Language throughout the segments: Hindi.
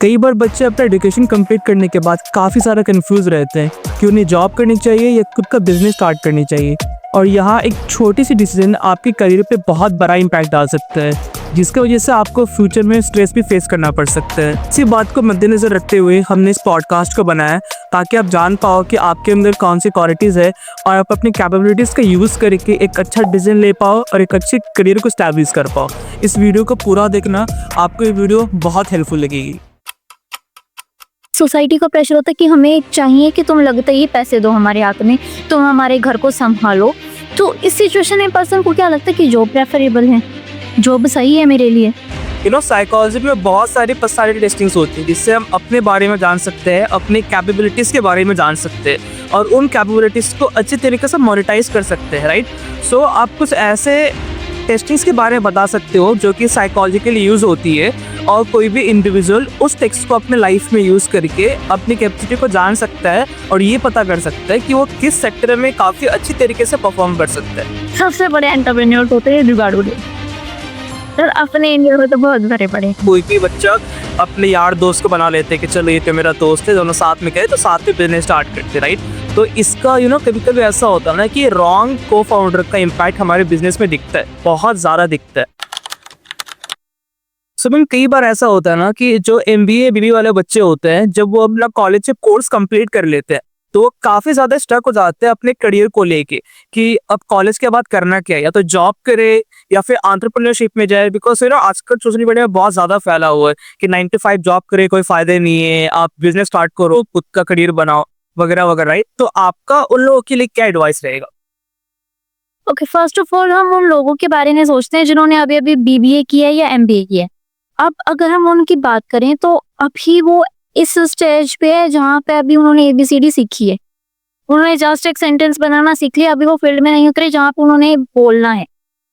कई बार बच्चे अपना एजुकेशन कंप्लीट करने के बाद काफ़ी सारा कंफ्यूज रहते हैं कि उन्हें जॉब करनी चाहिए या खुद का बिजनेस स्टार्ट करनी चाहिए। और यहाँ एक छोटी सी डिसीजन आपके करियर पे बहुत बड़ा इम्पैक्ट डाल सकता है, जिसकी वजह से आपको फ्यूचर में स्ट्रेस भी फेस करना पड़ सकता है। इसी बात को मद्देनजर रखते हुए हमने इस पॉडकास्ट को बनाया है, ताकि आप जान पाओ कि आपके अंदर कौन सी क्वालिटीज़ है और आप अपनी कैपेबिलिटीज़ का यूज़ करके एक अच्छा डिसीजन ले पाओ और एक अच्छे करियर को स्टैब्लिश कर पाओ। इस वीडियो को पूरा देखना, आपको ये वीडियो बहुत हेल्पफुल लगेगी। सोसाइटी का प्रेशर होता है कि हमें चाहिए कि तुम लगता ही पैसे दो हमारे हाथ में, तुम हमारे घर को संभालो। तो इस सिचुएशन में पर्सन को क्या लगता है कि जॉब प्रेफरेबल है, जॉब सही है मेरे लिए। साइकोलॉजी में बहुत सारी पर्सनालिटी टेस्टिंग्स होती है, जिससे हम अपने बारे में जान सकते हैं, अपनी कैपेबिलिटीज़ के बारे में जान सकते हैं और उन कैपेबिलिटीज़ को अच्छे तरीके से मोनेटाइज कर सकते हैं, राइट। सो आप कुछ ऐसे टेस्टिंग्स के बारे में बता सकते हो जो कि साइकोलॉजिकली यूज़ होती है, और कोई भी इंडिविजुअल उस टेक्स्ट को अपने लाइफ में यूज़ करके अपनी कैपेसिटी को जान सकता है और ये पता कर सकता है कि वो किस सेक्टर में काफ़ी अच्छी तरीके से परफॉर्म कर सकता है। सबसे बड़े एंटरप्रेन्योर होते हैं जुगाड़ू सर, अपने इंडिया में तो बहुत बड़े कोई भी बच्चा अपने यार दोस्त को बना लेते हैं कि चलो ये तो मेरा दोस्त है, दोनों साथ में गए तो साथ में बिजनेस स्टार्ट करते, राइट। तो इसका कभी कभी ऐसा होता है ना कि रॉन्ग को फाउंडर का इम्पैक्ट हमारे बिजनेस में दिखता है, बहुत ज़्यादा दिखता है। कई बार ऐसा होता है ना कि जो MBA BBA वाले बच्चे होते हैं, जब वो अपना कॉलेज से कोर्स कंप्लीट कर लेते हैं तो वो काफ़ी ज़्यादा स्टक हो जाते हैं अपने करियर को लेके कि अब कॉलेज के बाद करना क्या है, या तो जॉब करे या फिर एंटरप्रेन्योरशिप में जाए। बिकॉज आजकल सोशल मीडिया में बहुत ज़्यादा फैला हुआ है कि 9 to 5 जॉब करे कोई फ़ायदा नहीं है, आप बिजनेस स्टार्ट करो, खुद का करियर बनाओ वगैरह वगैरह, राइट। तो आपका उन लोगों के लिए क्या एडवाइस रहेगा? ओके, फर्स्ट ऑफ ऑल हम उन लोगों के बारे में सोचते हैं जिन्होंने अभी अभी BBA किया है या MBA किया है। अब अगर हम उनकी बात करें तो अभी वो इस स्टेज पे है जहाँ पे अभी उन्होंने ABCD सीखी है, उन्होंने जस्ट एक सेंटेंस बनाना सीख लिया। अभी वो फील्ड में नहीं उतरे जहाँ पे उन्होंने बोलना है,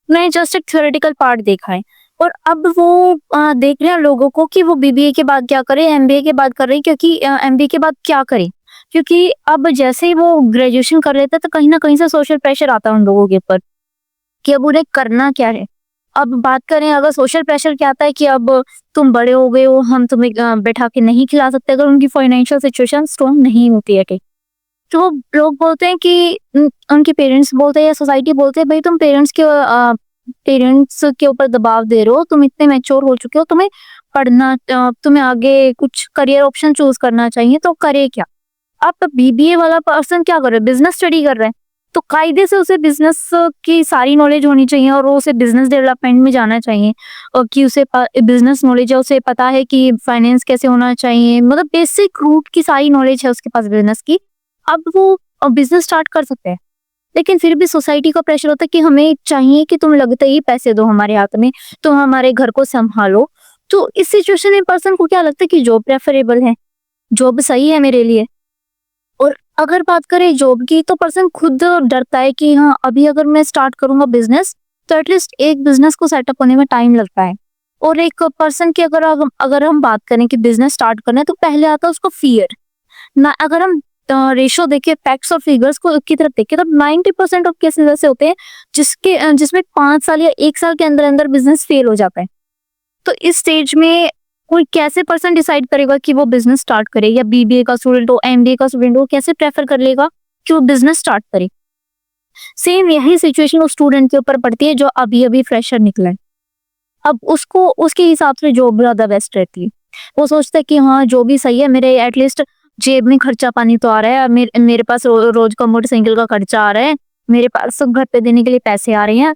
उन्होंने जस्ट एक थ्योरेटिकल पार्ट देखा है। और अब वो देख रहे हैं लोगों को कि वो BBA के बाद क्या करे, MBA के बाद कर रहे हैं, क्योंकि MBA के बाद क्या करे, क्योंकि अब जैसे ही वो ग्रेजुएशन कर लेते हैं तो कहीं ना कहीं से सोशल प्रेशर आता है उन लोगों के ऊपर कि अब उन्हें करना क्या है। अब बात करें अगर सोशल प्रेशर क्या आता है कि अब तुम बड़े हो गए हो, हम तुम्हें बैठा के नहीं खिला सकते अगर उनकी फाइनेंशियल सिचुएशन स्ट्रॉन्ग नहीं होती है। तो लोग बोलते हैं कि उनके पेरेंट्स बोलते हैं या सोसाइटी बोलते हैं, भाई तुम पेरेंट्स के ऊपर दबाव दे रहे हो, तुम इतने मैच्योर हो चुके हो, तुम्हें पढ़ना, तुम्हें आगे कुछ करियर ऑप्शन चूज करना चाहिए, तो करे क्या। अब BBA वाला पर्सन क्या कर रहा है, बिजनेस स्टडी कर रहा है, तो कायदे से उसे बिजनेस की सारी नॉलेज होनी चाहिए और उसे बिजनेस डेवलपमेंट में जाना चाहिए, और कि उसे बिजनेस नॉलेज है, उसे पता है कि फाइनेंस कैसे होना चाहिए, मतलब बेसिक रूट की सारी नॉलेज है उसके पास बिजनेस की। अब वो बिजनेस स्टार्ट कर सकते हैं, लेकिन फिर भी सोसाइटी का प्रेशर होता है कि हमें चाहिए कि तुम लगते ही पैसे दो हमारे हाथ में, तुम हमारे घर को संभालो। तो इस सिचुएशन में पर्सन को क्या लगता है कि जॉब प्रेफरेबल है, जॉब सही है मेरे लिए। और अगर बात करें जॉब की तो पर्सन खुद डरता है कि हाँ अभी अगर मैं स्टार्ट करूंगा बिजनेस तो एटलीस्ट एक बिजनेस को सेटअप होने में टाइम लगता है। और एक पर्सन की अगर हम बात करें कि बिजनेस स्टार्ट करना है तो पहले आता है उसको फियर ना। अगर हम रेशो देखें, फैक्ट्स और फिगर्स को की तरफ देखें, तो 90% ऑफ केसेस ऐसे होते हैं जिसमें 5 साल या 1 साल के अंदर अंदर बिजनेस फेल हो जाता है। तो इस स्टेज में कोई कैसे पर्सन डिसाइड करेगा कि वो बिजनेस स्टार्ट करे, या BBA का स्टूडेंट हो, MBA का स्टूडेंट हो, कैसे प्रेफर कर लेगा कि वो बिजनेस स्टार्ट करे। सेम यही सिचुएशन उस स्टूडेंट के ऊपर पड़ती है जो अभी अभी फ्रेशर निकला है। अब उसको उसके हिसाब से जॉब ज्यादा बेस्ट रहती है। वो सोचता है कि हाँ जो भी सही है, मेरे एटलीस्ट जेब में खर्चा पानी तो आ रहा है, मेरे पास रोज का मोटरसाइकिल का खर्चा आ रहा है, मेरे पास घर पे देने के लिए पैसे आ रहे हैं,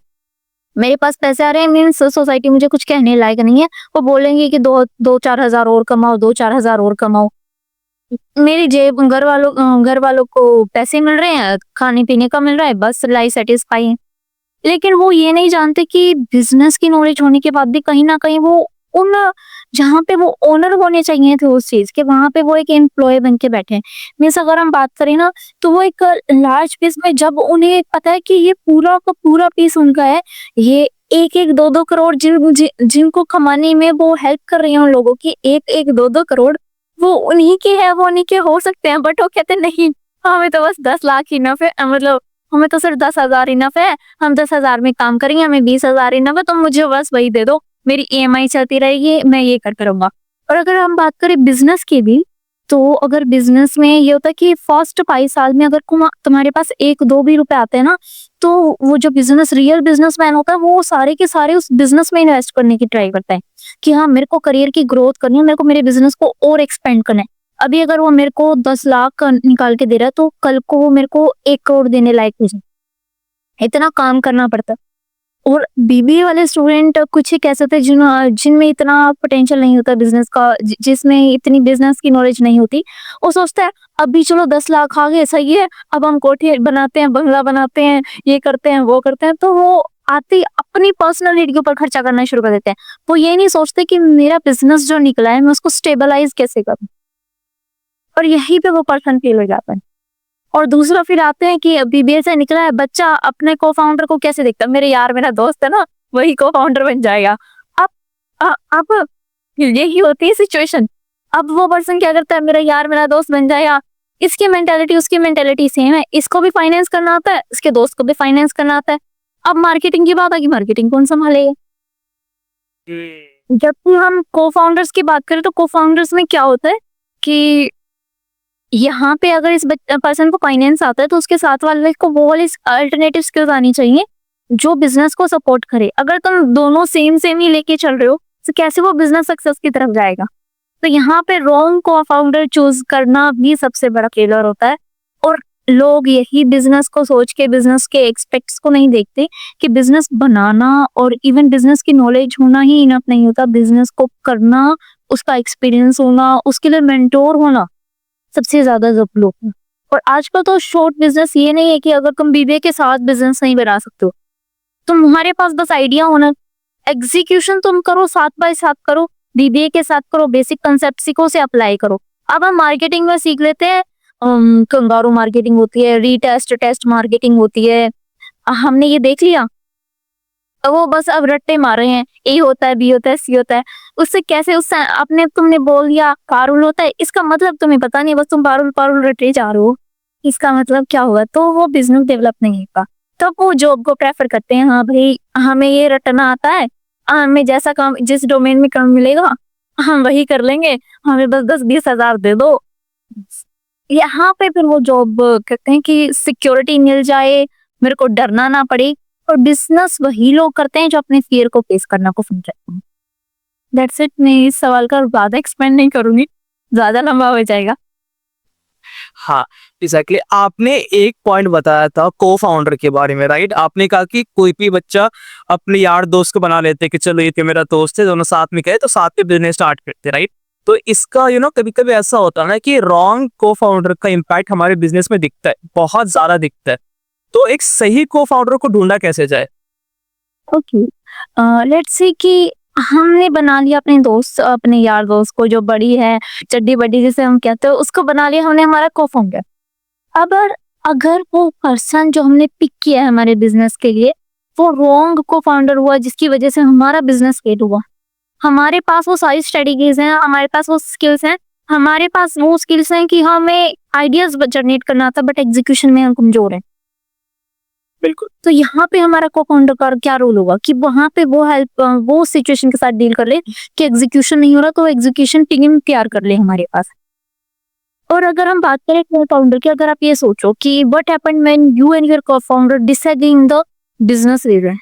मेरे पास पैसे आ रहे हैं, मीन्स सोसाइटी मुझे कुछ कहने लायक नहीं है। वो बोलेंगे कि 2-4 हजार और कमाओ, 2-4 हजार और कमाओ, मेरी जेब घर वालों को पैसे मिल रहे हैं, खाने पीने का मिल रहा है, बस लाइफ सेटिस्फाई है। लेकिन वो ये नहीं जानते कि बिजनेस की नॉलेज होने के बाद भी कहीं ना कहीं वो उन जहाँ पे वो ओनर होने चाहिए थे उस चीज के, वहां पे वो एक एम्प्लॉय बन के बैठे हैं। मीन्स अगर हम बात करें ना तो वो एक लार्ज पीस में, जब उन्हें पता है कि ये पूरा का पूरा पीस उनका है, ये 1-2 करोड़ जिनको कमाने में वो हेल्प कर रही है उन लोगों की, 1-2 करोड़ वो उन्हीं के है, वो उन्हीं के हो सकते हैं। बट वो कहते नहीं, हमें तो बस 10 लाख इनफ है, मतलब हमें तो सिर्फ 10,000 इनफ है, हम 10,000 में काम करेंगे, हमें 20,000 इनफ है, तो मुझे बस वही दे दो, मेरी EMI चलती रहेगी, मैं ये कर करूंगा। और अगर हम बात करें बिजनेस की भी, तो अगर बिजनेस में ये होता है कि फर्स्ट 5 साल में अगर तुम्हारे पास 1-2 भी रुपए आते हैं ना, तो वो जो रियल बिजनेसमैन होता है वो सारे के सारे उस बिजनेस में इन्वेस्ट करने की ट्राई करता है कि हाँ, मेरे को करियर की ग्रोथ करनी है, मेरे को मेरे बिजनेस को और एक्सपेंड करना है। अभी अगर वो मेरे को 10 लाख का निकाल के दे रहा है, तो कल को वो मेरे को 1 करोड़ देने लायक हो जाए। इतना काम करना पड़ता है। और बीबीए वाले स्टूडेंट कुछ ही कह सकते हैं जिनमें इतना पोटेंशियल नहीं होता बिजनेस का, जिसमें इतनी बिजनेस की नॉलेज नहीं होती। वो सोचता है अभी चलो 10 लाख आ गए, सही है, अब हम कोठी बनाते हैं, बंगला बनाते हैं, ये करते हैं, वो करते हैं। तो वो आते ही अपनी पर्सनल नीड के ऊपर खर्चा करना शुरू कर देते हैं। वो ये नहीं सोचते कि मेरा बिजनेस जो निकला है मैं उसको स्टेबलाइज कैसे करूं, और यहीं पे वो पर्सन फेल हो जाता है। और दूसरा फिर आते हैं कि बीबीए से निकला है बच्चा, अपने को फाउंडर को कैसे देखता है, मेरे यार मेरा दोस्त है ना, वही को फाउंडर बन जाएगा। अब अब यही होती है सिचुएशन। अब वो पर्सन क्या करता है, मेरा यार मेरा दोस्त बन जाएगा। इसकी मेंटेलिटी उसकी मेंटेलिटी सेम है, इसको भी फाइनेंस करना आता है, इसके दोस्त को भी फाइनेंस करना आता है। अब मार्केटिंग की बात आ गई, मार्केटिंग कौन संभालेगा। जबकि हम को फाउंडर्स की बात करें तो को फाउंडर्स में क्या होता है कि यहाँ पे अगर इस पर्सन को फाइनेंस आता है तो उसके साथ वाले को वो वाली अल्टरनेटिव स्किल्स आनी चाहिए जो बिजनेस को सपोर्ट करे। अगर तुम दोनों सेम ही लेके चल रहे हो तो कैसे वो बिजनेस सक्सेस की तरफ जाएगा। तो यहाँ पे रॉन्ग को फाउंडर चूज करना भी सबसे बड़ा फेलियर होता है। और लोग यही बिजनेस को सोच के बिजनेस के एक्सपेक्ट्स को नहीं देखते कि बिजनेस बनाना और इवन बिजनेस की नॉलेज होना ही इनफ नहीं होता, बिजनेस को करना, उसका एक्सपीरियंस होना, उसके लिए मेंटोर होना सबसे ज्यादा जरूरी होता है। और आजकल तो शॉर्ट बिजनेस ये नहीं है कि अगर तुम बीबीए के साथ बिजनेस नहीं बना सकते हो, तुम्हारे पास बस आइडिया होना, एग्जीक्यूशन तुम करो, साथ बाय साथ करो, बीबीए के साथ करो, बेसिक कंसेप्ट सीखो, से अप्लाई करो। अब हम मार्केटिंग में सीख लेते हैं, कंगारू मार्केटिंग होती है, रीटेस्ट टेस्ट मार्केटिंग होती है, हमने ये देख लिया, वो बस अब रट्टे मार रहे हैं, ए होता है, बी होता है, सी होता है। उससे कैसे, उससे अपने तुमने बोल दिया पारुल होता है, इसका मतलब तुम्हें पता नहीं, बस तुम पारुल पारुल रटे जा रहे हो, इसका मतलब क्या होगा। तो वो बिजनेस डेवलप नहीं होगा। तो वो जॉब को प्रेफर करते हैं, हाँ भाई हमें ये रटना आता है, हमें जैसा काम जिस डोमेन में काम मिलेगा हम वही कर लेंगे, हमें बस 10-20 हजार दे दो। यहाँ पे फिर वो जॉब कहते हैं कि सिक्योरिटी मिल जाए, मेरे को डरना ना पड़े। और बिजनेस वही लोग करते हैं जो अपने फियर को फेस करना को समझते हैं। That's it. मैं इस सवाल का ज्यादा एक्सपेंड नहीं करूंगी, ज्यादा लंबा हो जाएगा। हाँ एग्जैक्टली आपने एक पॉइंट बताया था को फाउंडर के बारे में, राइट। आपने कहा कि कोई भी बच्चा अपने यार दोस्त को बना लेते कि चलो ये मेरा दोस्त है, दोनों साथ में गए तो साथ में बिजनेस स्टार्ट करते, राइट। तो इसका कभी कभी ऐसा होता है ना कि रॉन्ग को फाउंडर का इम्पैक्ट हमारे बिजनेस में दिखता है, बहुत ज्यादा दिखता है। तो एक सही को फाउंडर को ढूंढा कैसे जाए। ओके, लेट्स से कि हमने बना लिया अपने दोस्त, अपने यार दोस्त को, जो बड़ी है चड्डी बड्डी जिसे हम कहते हैं, उसको बना लिया हमने हमारा को फाउंडर। अब अगर वो पर्सन जो हमने पिक किया है हमारे बिजनेस के लिए वो रॉन्ग को फाउंडर हुआ, जिसकी वजह से हमारा बिजनेस फेल हुआ, हमारे पास वो सारी स्ट्रेटेजीज हैं, हमारे पास वो स्किल्स हैं, हमारे पास वो स्किल्स हैं कि हमें आइडियाज जनरेट करना था, बट एग्जीक्यूशन में हम कमजोर हैं। बिल्कुल। तो यहाँ पे हमारा को फाउंडर का क्या रोल होगा कि वहां पे वो सिचुएशन के साथ डील कर ले कि एग्जीक्यूशन नहीं हो रहा, तो एग्जीक्यूशन टीम तैयार कर ले हमारे पास। और अगर हम बात करें को फाउंडर की, अगर आप ये सोचो कि what happened when you and your co founder decide in the business leader,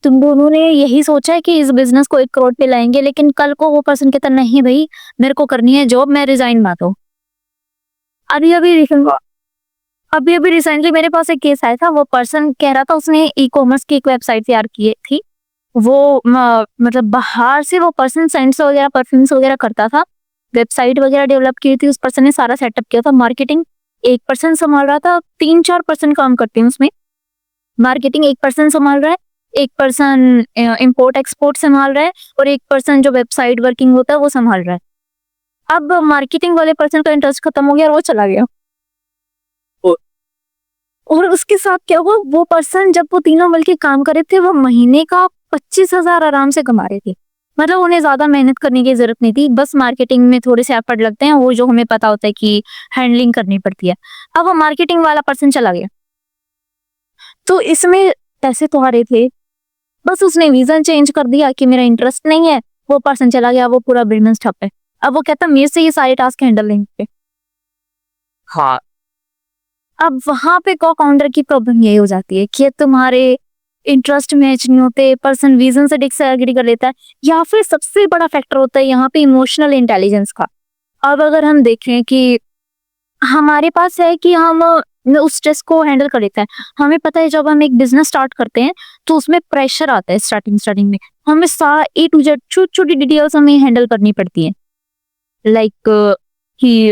तुम दोनों ने यही सोचा है कि इस बिजनेस को 1 करोड़ पे लाएंगे, लेकिन कल को वो पर्सन कहता नहीं भाई मेरे को करनी है जॉब, मैं रिजाइन मारता हूँ। अभी रिसेंटली मेरे पास एक केस आया था, वो पर्सन कह रहा था उसने ई कॉमर्स की एक वेबसाइट तैयार की थी, वो मतलब बाहर से वो पर्सन सेंट्स वगैरह परफ्यूम्स वगैरह करता था, वेबसाइट वगैरह डेवलप की थी, उस पर्सन ने सारा सेटअप किया था, मार्केटिंग एक पर्सन संभाल रहा था, 3-4 पर्सन काम करते हैं उसमें, मार्केटिंग एक पर्सन संभाल रहा है, एक पर्सन इंपोर्ट एक्सपोर्ट संभाल रहा है, और एक पर्सन जो वेबसाइट वर्किंग होता है वो संभाल रहा है। अब मार्केटिंग वाले पर्सन का इंटरेस्ट खत्म हो गया और वो चला गया। और उसके साथ क्या हुआ, वो पर्सन जब वो तीनों मिलकर काम कर रहे थे, वो महीने का 25,000 आराम से कमा रहे थे। मतलब उन्हें ज्यादा मेहनत करने की जरूरत नहीं थी, बस मार्केटिंग में थोड़े से एफर्ट लगते हैं, वो जो हमें पता होता है कि हैंडलिंग करनी पड़ती है। अब वो मार्केटिंग वाला पर्सन चला गया, तो इसमें पैसे तो आ रहे थे, बस उसने विजन चेंज कर दिया कि मेरा इंटरेस्ट नहीं है, वो पर्सन चला गया, वो पूरा बिजनेस ठप है। अब वो कहता मेरे से ये सारे टास्क हैंडल नहीं होते। हाँ, अब वहां पे को फाउंडर की प्रॉब्लम यही हो जाती है कि तुम्हारे इंटरेस्ट मैच नहीं होते, पर्सन विजन से डिसएग्री कर लेता है, या फिर सबसे बड़ा फैक्टर होता है यहाँ पे इमोशनल इंटेलिजेंस का। अब अगर हम देखें कि हमारे पास है कि हम उस स्ट्रेस को हैंडल कर लेते हैं। हमें पता है जब हम एक बिजनेस स्टार्ट करते हैं तो उसमें प्रेशर आता है स्टार्टिंग में। हमें सारा ए टू जेड छोटी छोटी डिटेल्स हमें हैंडल करनी पड़ती है। लाइक कि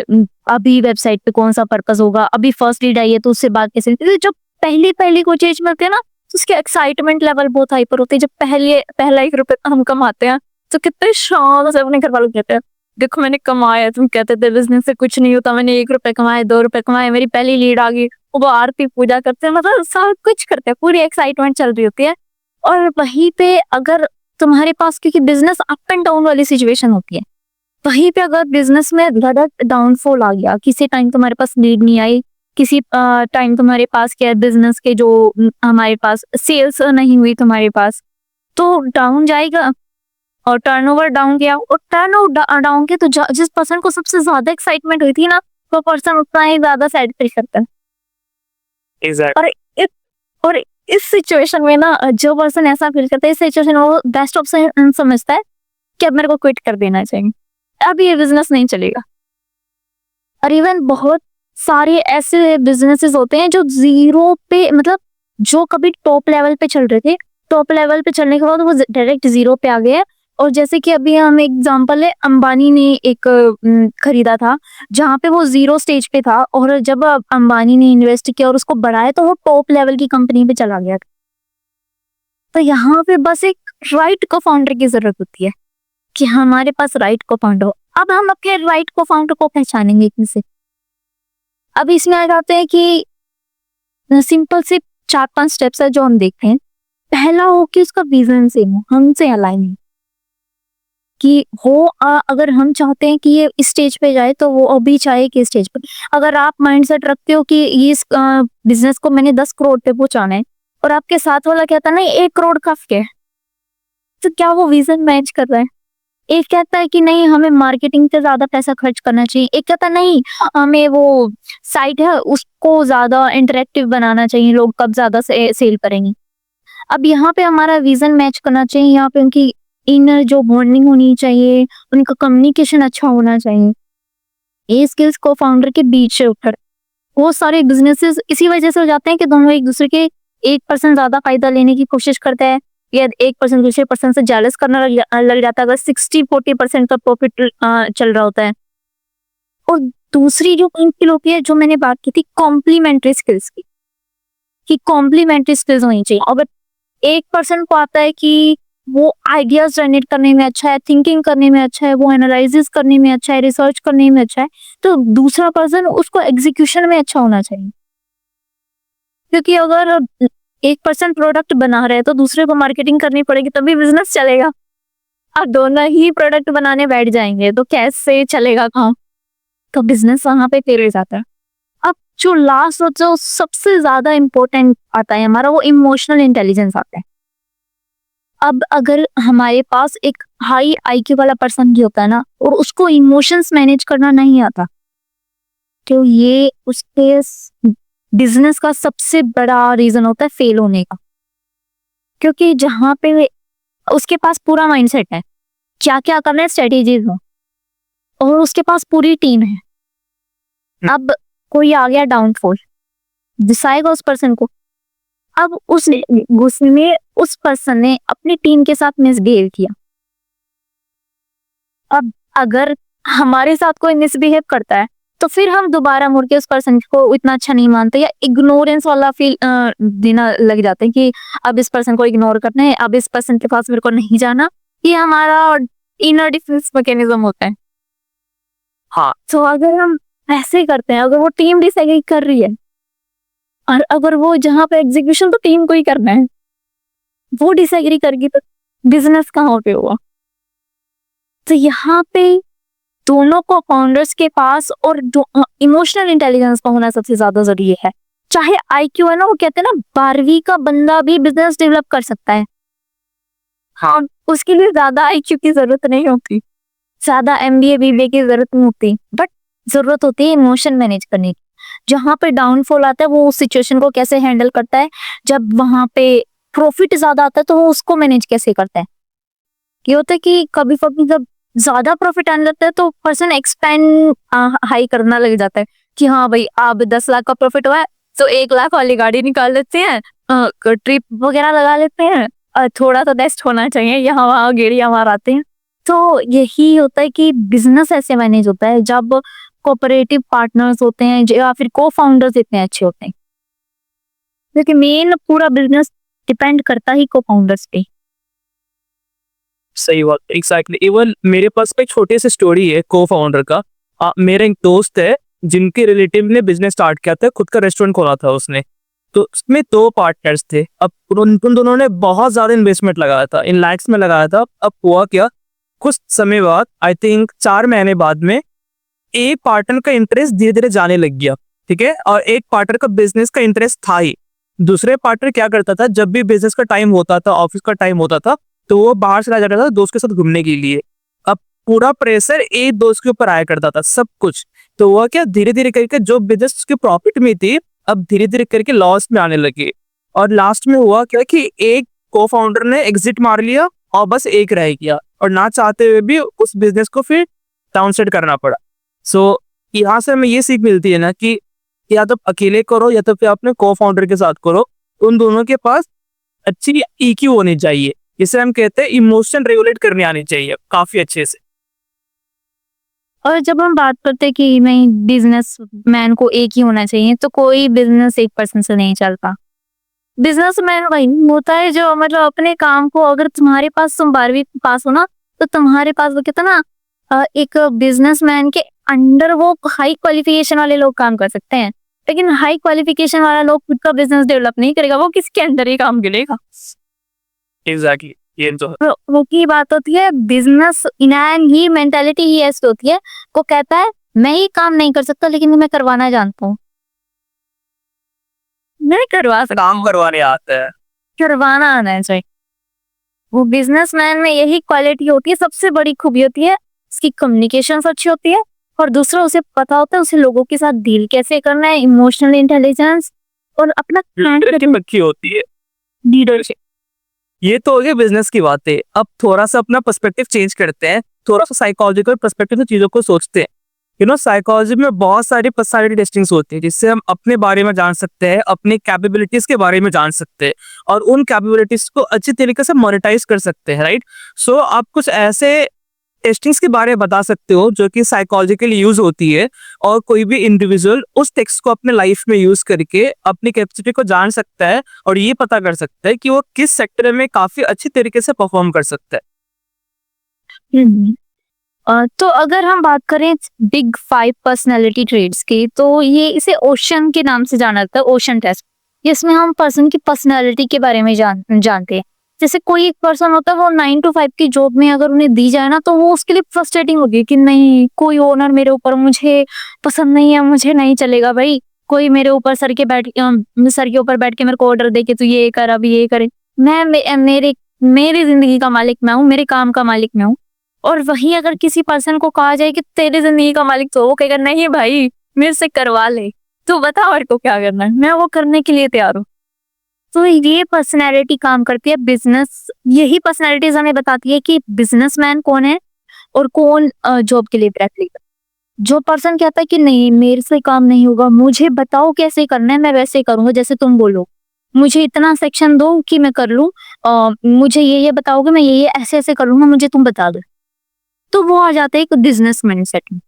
अभी वेबसाइट पे कौन सा पर्पस होगा, अभी फर्स्ट लीड आई है तो उससे बात कैसे, तो जब पहली कोई चीज मिलती है ना तो उसके एक्साइटमेंट लेवल बहुत हाइपर होते हैं। जब पहला 1 रुपए हम कमाते हैं तो कितने शौक से अपने घर वालों को कहते हैं देखो मैंने कमाया। तुम कहते थे बिजनेस से कुछ नहीं होता, मैंने 1 रुपए कमाए, 2 रुपए कमाए, मेरी पहली लीड आ गई। वो आरती पूजा करते हैं, मतलब सब कुछ करते हैं, पूरी एक्साइटमेंट चल रही होती है। और वहीं पे अगर तुम्हारे पास, क्योंकि बिजनेस अप एंड डाउन वाली सिचुएशन होती है, वहीं पे अगर बिजनेस में डाउनफॉल आ गया, किसी टाइम तुम्हारे पास लीड नहीं आई, किसी टाइम तुम्हारे पास क्या बिजनेस के जो हमारे पास सेल्स नहीं हुई तुम्हारे पास, तो डाउन जाएगा। और टर्नओवर डाउन गया, और टर्नओवर डाउन के तो जिस पर्सन को सबसे ज्यादा एक्साइटमेंट हुई थी ना, वो पर्सन उतना ही ज्यादा सैड फील करता है। और इस सिचुएशन में ना जो पर्सन ऐसा फील करता है, इस सिचुएशन में वो बेस्ट ऑप्शन समझता है कि अब मेरे को क्विट कर देना चाहिए, अब ये बिजनेस नहीं चलेगा। और इवन बहुत सारे ऐसे बिजनेसेस होते हैं जो जीरो पे, मतलब जो कभी टॉप लेवल पे चल रहे थे, टॉप लेवल पे चलने के बाद वो डायरेक्ट जीरो पे आ गए। और जैसे कि अभी हम एग्जांपल है, अंबानी ने एक खरीदा था जहां पे वो जीरो स्टेज पे था, और जब अंबानी ने इन्वेस्ट किया और उसको बढ़ाया तो वो टॉप लेवल की कंपनी पे चला गया। तो यहाँ पे बस एक राइट को फाउंडर की जरूरत होती है कि हमारे पास राइट को फाउंडर हो। अब हम अपने राइट को फाउंडर को पहचानेंगे कैसे? अब इसमें आ जाते हैं कि सिंपल से 4-5 स्टेप्स है जो हम देखते हैं। पहला हो कि उसका विजन सेम हो, हमसे अलाइन है कि हो। अगर हम चाहते हैं कि ये इस स्टेज पे जाए तो वो अभी चाहे कि स्टेज पे। अगर आप माइंडसेट रखते हो कि ये इस बिजनेस को मैंने 10 करोड़ पे पहुंचाना है, और आपके साथ वाला कहता है नहीं 1 करोड़ काफी है, तो क्या वो विजन मैच कर रहा है? एक कहता है कि नहीं हमें मार्केटिंग पे ज्यादा पैसा खर्च करना चाहिए, एक कहता नहीं हमें वो साइट है उसको ज्यादा इंटरेक्टिव बनाना चाहिए, लोग कब ज्यादा सेल करेंगे। अब यहाँ पे हमारा विजन मैच करना चाहिए, यहाँ पे उनकी इनर जो बॉन्डिंग होनी चाहिए, उनका कम्युनिकेशन अच्छा होना चाहिए। ये स्किल्स को फाउंडर के बीच से उठकर बहुत सारे बिजनेसेस इसी वजह से हो जाते हैं कि दोनों एक दूसरे के 1% ज्यादा फायदा लेने की कोशिश करते हैं, या 1% दूसरे पर्सन से जेलस करना लग जाता है अगर 60-40% का प्रॉफिट चल रहा होता है। और दूसरी जो स्किल होती है जो मैंने बात की थी कॉम्प्लीमेंट्री स्किल्स की, कि कॉम्प्लीमेंट्री स्किल्स होनी चाहिए। अगर एक पर्सन को आता है कि वो आइडियाज जनरेट करने में अच्छा है, थिंकिंग करने में अच्छा है, वो एनालिसिस करने में अच्छा है, रिसर्च करने में अच्छा है, तो दूसरा पर्सन उसको एग्जीक्यूशन में अच्छा होना चाहिए। क्योंकि अगर 1% प्रोडक्ट बना रहे तो दूसरे को मार्केटिंग करनी पड़ेगी तभी बिजनेस चलेगा। अब दोनों ही प्रोडक्ट बनाने बैठ जाएंगे तो कैसे चलेगा काम? तो बिजनेस वहां पे फेल हो जाता है। अब जो लास्ट और जो सबसे ज्यादा इंपॉर्टेंट आता है हमारा, वो इमोशनल इंटेलिजेंस आता है। अब अगर हमारे पास एक हाई आईक्यू वाला पर्सन भी होता है ना, और उसको इमोशंस मैनेज करना नहीं आता, तो ये उसके बिजनेस का सबसे बड़ा रीजन होता है फेल होने का। क्योंकि जहां पे उसके पास पूरा माइंडसेट है, क्या क्या करना है, स्ट्रेटेजीज हो, और उसके पास पूरी टीम है, अब कोई आ गया डाउनफॉल, दिखाएगा उस पर्सन को। अब उस गुस्से में उस पर्सन ने अपनी टीम के साथ मिसबिहेव किया। अब अगर हमारे साथ कोई मिसबिहेव करता है तो फिर हम दोबारा मुड़ के उस पर्सन को इतना अच्छा नहीं मानते, या इग्नोरेंस वाला फील देना लग जाते हैं कि अब इस पर्सन को इग्नोर करना है, अब इस पर्सन के पास मेरे को नहीं जाना। ये हमारा इनर डिफेंस मैकेनिज्म होता है। हाँ, तो अगर हम ऐसे करते हैं, अगर वो टीम डिसएग्री कर रही है, और अगर वो जहाँ पे एग्जीक्यूशन तो टीम को ही करना है, वो डिसएग्री करगी तो बिजनेस कहाँ पे हुआ? तो यहाँ पे दोनों को फाउंडर्स के पास और इमोशनल इंटेलिजेंस का होना सबसे ज्यादा जरूरी है। चाहे आईक्यू है ना, वो कहते हैं ना 12वीं का बंदा भी बिजनेस डेवलप कर सकता है। हाँ, उसके लिए ज्यादा आईक्यू की जरूरत नहीं होती, ज्यादा एमबीए बीबीए की जरूरत नहीं होती, बट जरूरत होती है इमोशन मैनेज करने की। जहाँ पे डाउनफॉल आता है वो उस सिचुएशन को कैसे हैंडल करता है, जब वहां पे प्रॉफिट ज्यादा आता है तो वो उसको मैनेज कैसे करता है। ये होता है कि कभी कभी जब ज्यादा प्रॉफिट आने लगता है तो पर्सन एक्सपेंड हाई करना लग जाता है कि हाँ भाई अब 10 लाख का प्रॉफिट हुआ है तो 1 लाख वाली गाड़ी निकाल लेते हैं, ट्रिप वगैरह लगा लेते हैं, थोड़ा सा बेस्ट होना चाहिए, यहाँ वहाँ गेड़ियाँ माराते हैं। तो यही होता है कि बिजनेस ऐसे मैनेज होता है जब कोऑपरेटिव पार्टनर्स होते हैं या फिर को फाउंडर्स इतने अच्छे होते हैं, क्योंकि मेन पूरा बिजनेस डिपेंड करता ही को फाउंडर्स पे। सही बात, एग्जैक्टली। इवन मेरे पास एक छोटी सी स्टोरी है को फाउंडर का। मेरा एक दोस्त है जिनके रिलेटिव ने बिजनेस स्टार्ट किया था, खुद का रेस्टोरेंट खोला था उसने। तो उसमें 2 पार्टनर्स थे। अब उन दोनों ने बहुत ज्यादा इन्वेस्टमेंट लगाया था, इन लैक्स में लगाया था। अब हुआ क्या, कुछ समय बाद, आई थिंक 4 महीने बाद में, एक पार्टनर का इंटरेस्ट धीरे धीरे जाने लग गया, ठीक है, और एक पार्टनर का बिजनेस का इंटरेस्ट था ही। दूसरे पार्टनर क्या करता था, जब भी बिजनेस का टाइम होता था, ऑफिस का टाइम होता था, तो वो बाहर चला जाता था दोस्त के साथ घूमने के लिए। अब पूरा प्रेशर एक दोस्त के ऊपर आया करता था, सब कुछ। तो वो क्या, धीरे धीरे करके जो बिजनेस की प्रॉफिट में थी, अब धीरे धीरे करके लॉस में आने लगी। और लास्ट में हुआ क्या कि एक को फाउंडर ने एग्जिट मार लिया और बस एक रह गया, और ना चाहते हुए भी उस बिजनेस को फिर डाउनसेट करना पड़ा। सो यहाँ से हमें ये सीख मिलती है ना कि या तो अकेले करो या तो फिर अपने को फाउंडर के साथ करो। उन दोनों के पास अच्छी ईक्यू होनी चाहिए, जिसे हम कहते हैं इमोशन रेगुलेट करने आनी चाहिए काफी अच्छे से। और जब हम बात करते हैं कि नहीं बिजनेस मैन को एक ही होना चाहिए, तो कोई बिजनेस एक पर्सन से नहीं चलता। बिजनेस मैन वही होता है जो मतलब अपने काम को, अगर तुम्हारे पास तुम 12वीं पास हो ना, तो तुम्हारे पास वो कहता ना, एक बिजनेसमैन के अंडर वो हाई क्वालिफिकेशन वाले लोग काम कर सकते हैं, लेकिन हाई क्वालिफिकेशन वाला लोग खुद का बिजनेस डेवलप नहीं करेगा, वो किसके अंडर ही काम करेगा। एग्जैक्टली, ये तो है। तो वो की बात होती है, बिजनेस इनैन ही मेंटालिटी ही ऐसी होती है, वो कहता है मैं ही काम नहीं कर सकता लेकिन मैं करवाना जानता हूँ, मैं करवा सकता, काम करवाने आता है। करवाना आना चाहिए। वो बिजनेसमैन में यही क्वालिटी होती है, सबसे बड़ी खूबी होती है, उसकी कम्युनिकेशन अच्छी होती है, और दूसरा उसे पता होता है उसे लोगों के साथ डील कैसे करना है, इमोशनल इंटेलिजेंस, और अपना लीडरशिप अच्छी होती है। लीडरशिप। ये तो हो गई बिजनेस की बातें। अब थोड़ा सा अपना पर्सपेक्टिव चेंज करते हैं, थोड़ा सा साइकोलॉजिकल पर्सपेक्टिव से चीजों को सोचते हैं। साइकोलॉजी में बहुत सारी पर्सनालिटी टेस्टिंग्स होती है, जिससे हम अपने बारे में जान सकते हैं, अपनी कैपेबिलिटीज के बारे में जान सकते हैं, और उन कैपेबिलिटीज को अच्छी तरीके से मोनेटाइज कर सकते हैं, राइट। सो आप कुछ ऐसे टेस्टिंग्स के बारे में बता सकते हो जो कि साइकोलॉजिकली यूज होती है, और कोई भी इंडिविजुअल उस टेक्स्ट को अपने लाइफ में यूज करके अपनी कैपेसिटी को जान सकता है, और ये पता कर सकता है कि वो किस सेक्टर में काफी अच्छी तरीके से परफॉर्म कर सकता है। तो अगर हम बात करें बिग 5 पर्सनालिटी ट्रेड्स की, तो ये इसे ओशन के नाम से जाना जाता है, ओशन टेस्ट। इसमें हम पर्सन की पर्सनालिटी के बारे में जानते हैं। जैसे कोई एक पर्सन होता है, वो 9 to 5 की जॉब में अगर उन्हें दी जाए ना, तो वो उसके लिए फ्रस्ट्रेटिंग होगी कि नहीं, कोई ओनर मेरे ऊपर, मुझे पसंद नहीं है, मुझे नहीं चलेगा भाई, कोई मेरे ऊपर सर के ऊपर बैठ के मेरे को ऑर्डर दे के तू ये कर, अभी ये करे। मेरी जिंदगी का मालिक मैं हूँ, मेरे काम का मालिक मैं हूँ। और वही अगर किसी पर्सन को कहा जाए कि तेरी जिंदगी का मालिक तो, वो कहेगा नहीं भाई मेरे से करवा ले, तू बता और को क्या करना है, मैं वो करने के लिए तैयार हूँ। तो ये पर्सनैलिटी काम करती है बिजनेस, यही पर्सनैलिटीज हमें बताती है कि बिजनेसमैन कौन है और कौन जॉब के लिए प्रैक्टिस। जो पर्सन कहता है कि नहीं मेरे से काम नहीं होगा, मुझे बताओ कैसे करना है, मैं वैसे करूंगा जैसे तुम बोलो, मुझे इतना सेक्शन दो कि मैं कर लूं, मुझे ये बताओगे मैं ये ऐसे ऐसे कर लूंगा, मुझे तुम बता दो। तो वो आ जाता है एक बिजनेस माइंडसेट में।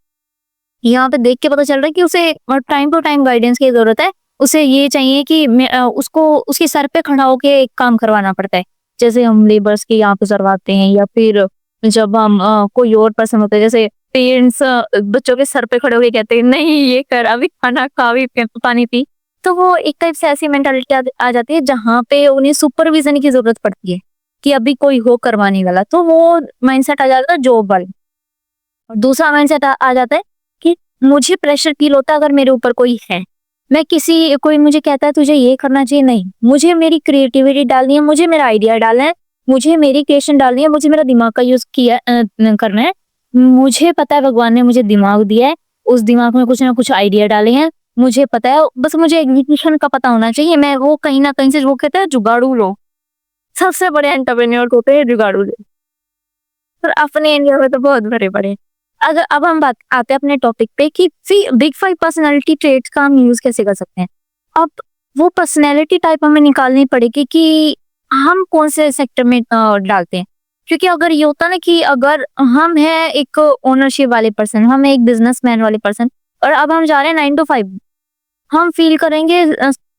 यहाँ पे देख के पता चल रहा है कि उसे टाइम टू टाइम गाइडेंस की जरूरत है, उसे ये चाहिए कि उसको उसके सर पे खड़ा होके काम करवाना पड़ता है, जैसे हम लेबर्स के यहाँ पे करवाते हैं, या फिर जब हम कोई और पर्सन होते हैं, जैसे पेरेंट्स बच्चों के सर पे खड़े होके कहते हैं नहीं ये कर, अभी खाना खा, अभी पानी पी। तो वो एक टाइप से ऐसी मेंटालिटी आ जाती है जहाँ पे उन्हें सुपरविजन की जरूरत पड़ती है कि अभी कोई हो करवाने वाला, तो वो माइंडसेट आ जाता है जॉब वाला। और दूसरा माइंडसेट आ जाता है कि मुझे प्रेशर फील होता है अगर मेरे ऊपर कोई है, मैं कोई मुझे कहता है तुझे ये करना चाहिए, नहीं, मुझे मेरी क्रिएटिविटी डालनी है, मुझे मेरा आइडिया डालना है, मुझे मेरी क्रिएशन डालनी है, मुझे मेरा दिमाग का यूज करना है। मुझे पता है भगवान ने मुझे दिमाग दिया है, उस दिमाग में कुछ ना कुछ आइडिया डाले हैं, मुझे पता है, बस मुझे एग्जीक्यूशन का पता होना चाहिए। मैं वो कहीं ना कहीं से, वो कहते हैं जुगाड़ू लोग, सबसे बड़े एंटरप्रेन्योर होते हैं जुगाड़ू लोग, और अपने इंडिया में तो बहुत बड़े बड़े। अगर अब हम बात आते हैं अपने टॉपिक पे कि बिग 5 पर्सनालिटी ट्रेट्स का हम यूज कैसे कर सकते हैं। अब वो पर्सनैलिटी टाइप हमें निकालनी पड़ेगी कि हम कौन से सेक्टर में डालते हैं। क्योंकि अगर ये होता ना कि अगर हम हैं एक ओनरशिप वाले पर्सन, हम हैं एक बिजनेसमैन वाले पर्सन, और अब हम जा रहे हैं 9 to 5, हम फील करेंगे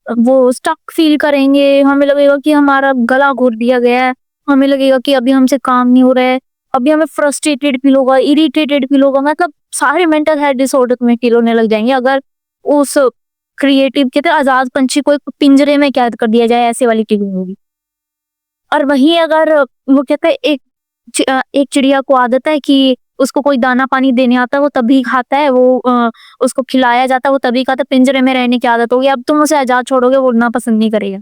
वो स्टक फील करेंगे, हमें लगेगा कि हमारा गला घोट दिया गया है, हमें लगेगा कि अभी हमसे काम नहीं हो रहा है, अभी हमें फ्रस्ट्रेटेड फील होगा, इरिटेटेड फील होगा, मतलब सारे मेंटल हेल्थ डिसऑर्डर में फील होने लग जाएंगे। अगर उस क्रिएटिव कहते हैं आजाद पंछी को एक पिंजरे में कैद कर दिया जाए, ऐसे वाली फीलिंग होगी। और वहीं अगर वो कहते हैं एक चिड़िया को आदत है कि उसको कोई दाना पानी देने आता है वो तभी खाता है, वो उसको खिलाया जाता है वो तभी खाता है, पिंजरे में रहने की आदत होगी, अब तुम उसे आजाद छोड़ोगे वो उड़ना पसंद नहीं करेगा।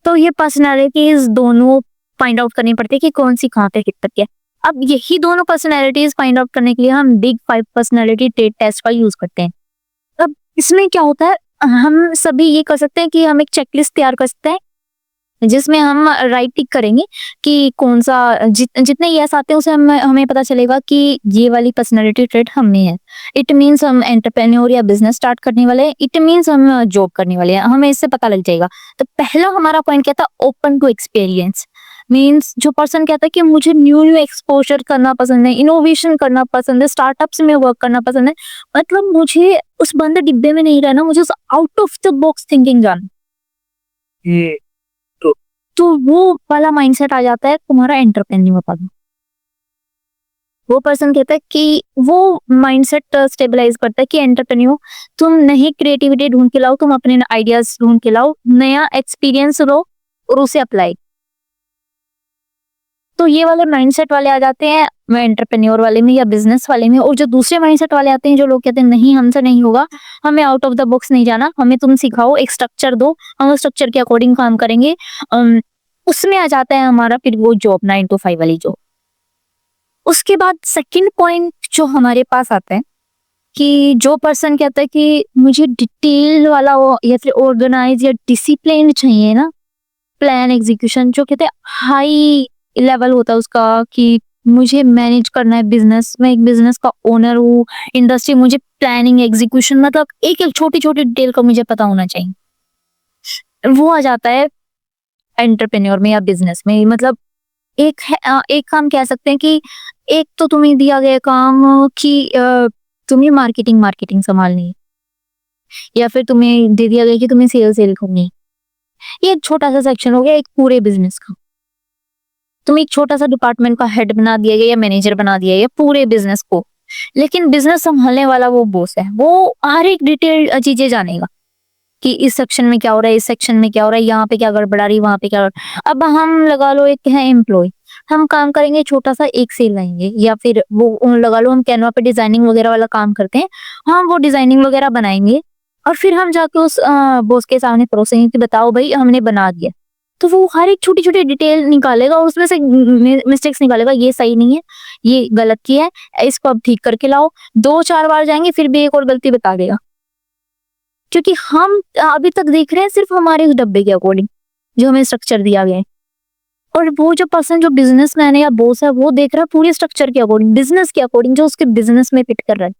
तो ये पर्सनैलिटीज दोनों फाइंड आउट करनी पड़ती है कि कौन सी कहाँ पे कित तक है। अब यही दोनों पर्सनैलिटीज फाइंड आउट करने के लिए हम बिग 5 पर्सनैलिटी ट्रेट टेस्ट का यूज करते हैं। अब इसमें क्या होता है, हम सभी ये कर सकते हैं कि हम एक चेकलिस्ट तैयार कर सकते हैं जिसमें हम राइट टिक करेंगे कि कौन सा जितने यस आते हैं उसे हमें पता चलेगा कि ये वाली पर्सनालिटी ट्रेट हम में है। इट मीन्स हम एंटरप्रेन्योर या बिजनेस स्टार्ट करने वाले हैं, इट मीन्स हम जॉब करने वाले हैं, हमें इससे पता लग जाएगा। तो पहला हमारा पॉइंट क्या था, ओपन टू एक्सपीरियंस। मीन्स जो पर्सन कहता है कि मुझे न्यू एक्सपोजर करना पसंद है, इनोवेशन करना पसंद है, स्टार्टअप्स में वर्क करना पसंद है, मतलब मुझे उस बंद डिब्बे में नहीं रहना, मुझे out of the box thinking जाना। ये तो वो वाला माइंडसेट आ जाता है तुम्हारा एंटरप्रेन्योर का। वो पर्सन कहता है कि वो माइंडसेट स्टेबलाइज करता है कि एंटरप्रेन्योर तुम नई क्रिएटिविटी ढूंढ के लाओ, तुम अपने आइडियाज ढूंढ के लाओ, नया एक्सपीरियंस लो और उसे अप्लाई। तो ये वाले माइंडसेट वाले आ जाते हैं एंटरप्रेन्योर वाले में या बिजनेस वाले में। और जो दूसरे माइंडसेट वाले आते हैं जो लोग कहते हैं नहीं हमसे नहीं होगा, हमें आउट ऑफ द बॉक्स नहीं जाना, हमें तुम सिखाओ, एक स्ट्रक्चर दो, हम उस स्ट्रक्चर के अकॉर्डिंग काम करेंगे। उसमें आ जाता है हमारा फिर वो जॉब 9 to 5 वाली जॉब। उसके बाद सेकंड पॉइंट जो हमारे पास आता है कि जो पर्सन कहता है कि मुझे डिटेल वाला वो या फिर ऑर्गेनाइज या डिसिप्लिन चाहिए ना, प्लान एग्जीक्यूशन, जो कहते हैं हाई लेवल होता है उसका कि मुझे मैनेज करना है बिजनेस में, एक बिजनेस का ओनर हूँ, इंडस्ट्री, मुझे प्लानिंग एग्जीक्यूशन, मतलब एक एक छोटी छोटी डिटेल का मुझे पता होना चाहिए। वो आ जाता है एंटरप्रेन्योर में या बिजनेस में। मतलब एक काम कह सकते हैं कि एक तो तुम्हें दिया गया काम कि तुम्हें मार्केटिंग संभालनी है, या फिर तुम्हें दे दिया गया कि तुम्हें सेल्स करनी है। ये एक छोटा सा सेक्शन हो गया एक पूरे बिजनेस का। तुम्हें एक छोटा सा डिपार्टमेंट का हेड बना दिया गया या मैनेजर बना दिया गया पूरे बिजनेस को। लेकिन बिजनेस संभालने वाला वो बॉस है, वो हर एक डिटेल चीजें जानेगा कि इस सेक्शन में क्या हो रहा है, इस सेक्शन में क्या हो रहा है, यहाँ पे क्या गड़बड़ा रही, वहां पे क्या हो रहा है। अब हम लगा लो एक है एम्प्लॉय, हम काम करेंगे छोटा सा एक सेल लाएंगे, या फिर वो लगा लो हम कैनवा पे डिजाइनिंग वगैरह वाला काम करते हैं, हम वो डिजाइनिंग वगैरह बनाएंगे और फिर हम जाके उस बॉस के सामने परोसेंगे कि बताओ भाई हमने बना दिया। तो वो हर एक छोटी छोटी डिटेल निकालेगा और उसमें से मिस्टेक्स निकालेगा, ये सही नहीं है, ये गलत किया है, इसको अब ठीक करके लाओ। 2-4 बार जाएंगे फिर भी एक और गलती बता देगा, क्योंकि हम अभी तक देख रहे हैं सिर्फ हमारे उस डब्बे के अकॉर्डिंग जो हमें स्ट्रक्चर दिया गया है। और वो जो पर्सन जो बिजनेसमैन है या बॉस है वो देख रहा है पूरे स्ट्रक्चर के अकॉर्डिंग, बिजनेस के अकॉर्डिंग, जो उसके बिजनेस में फिट कर रहा है।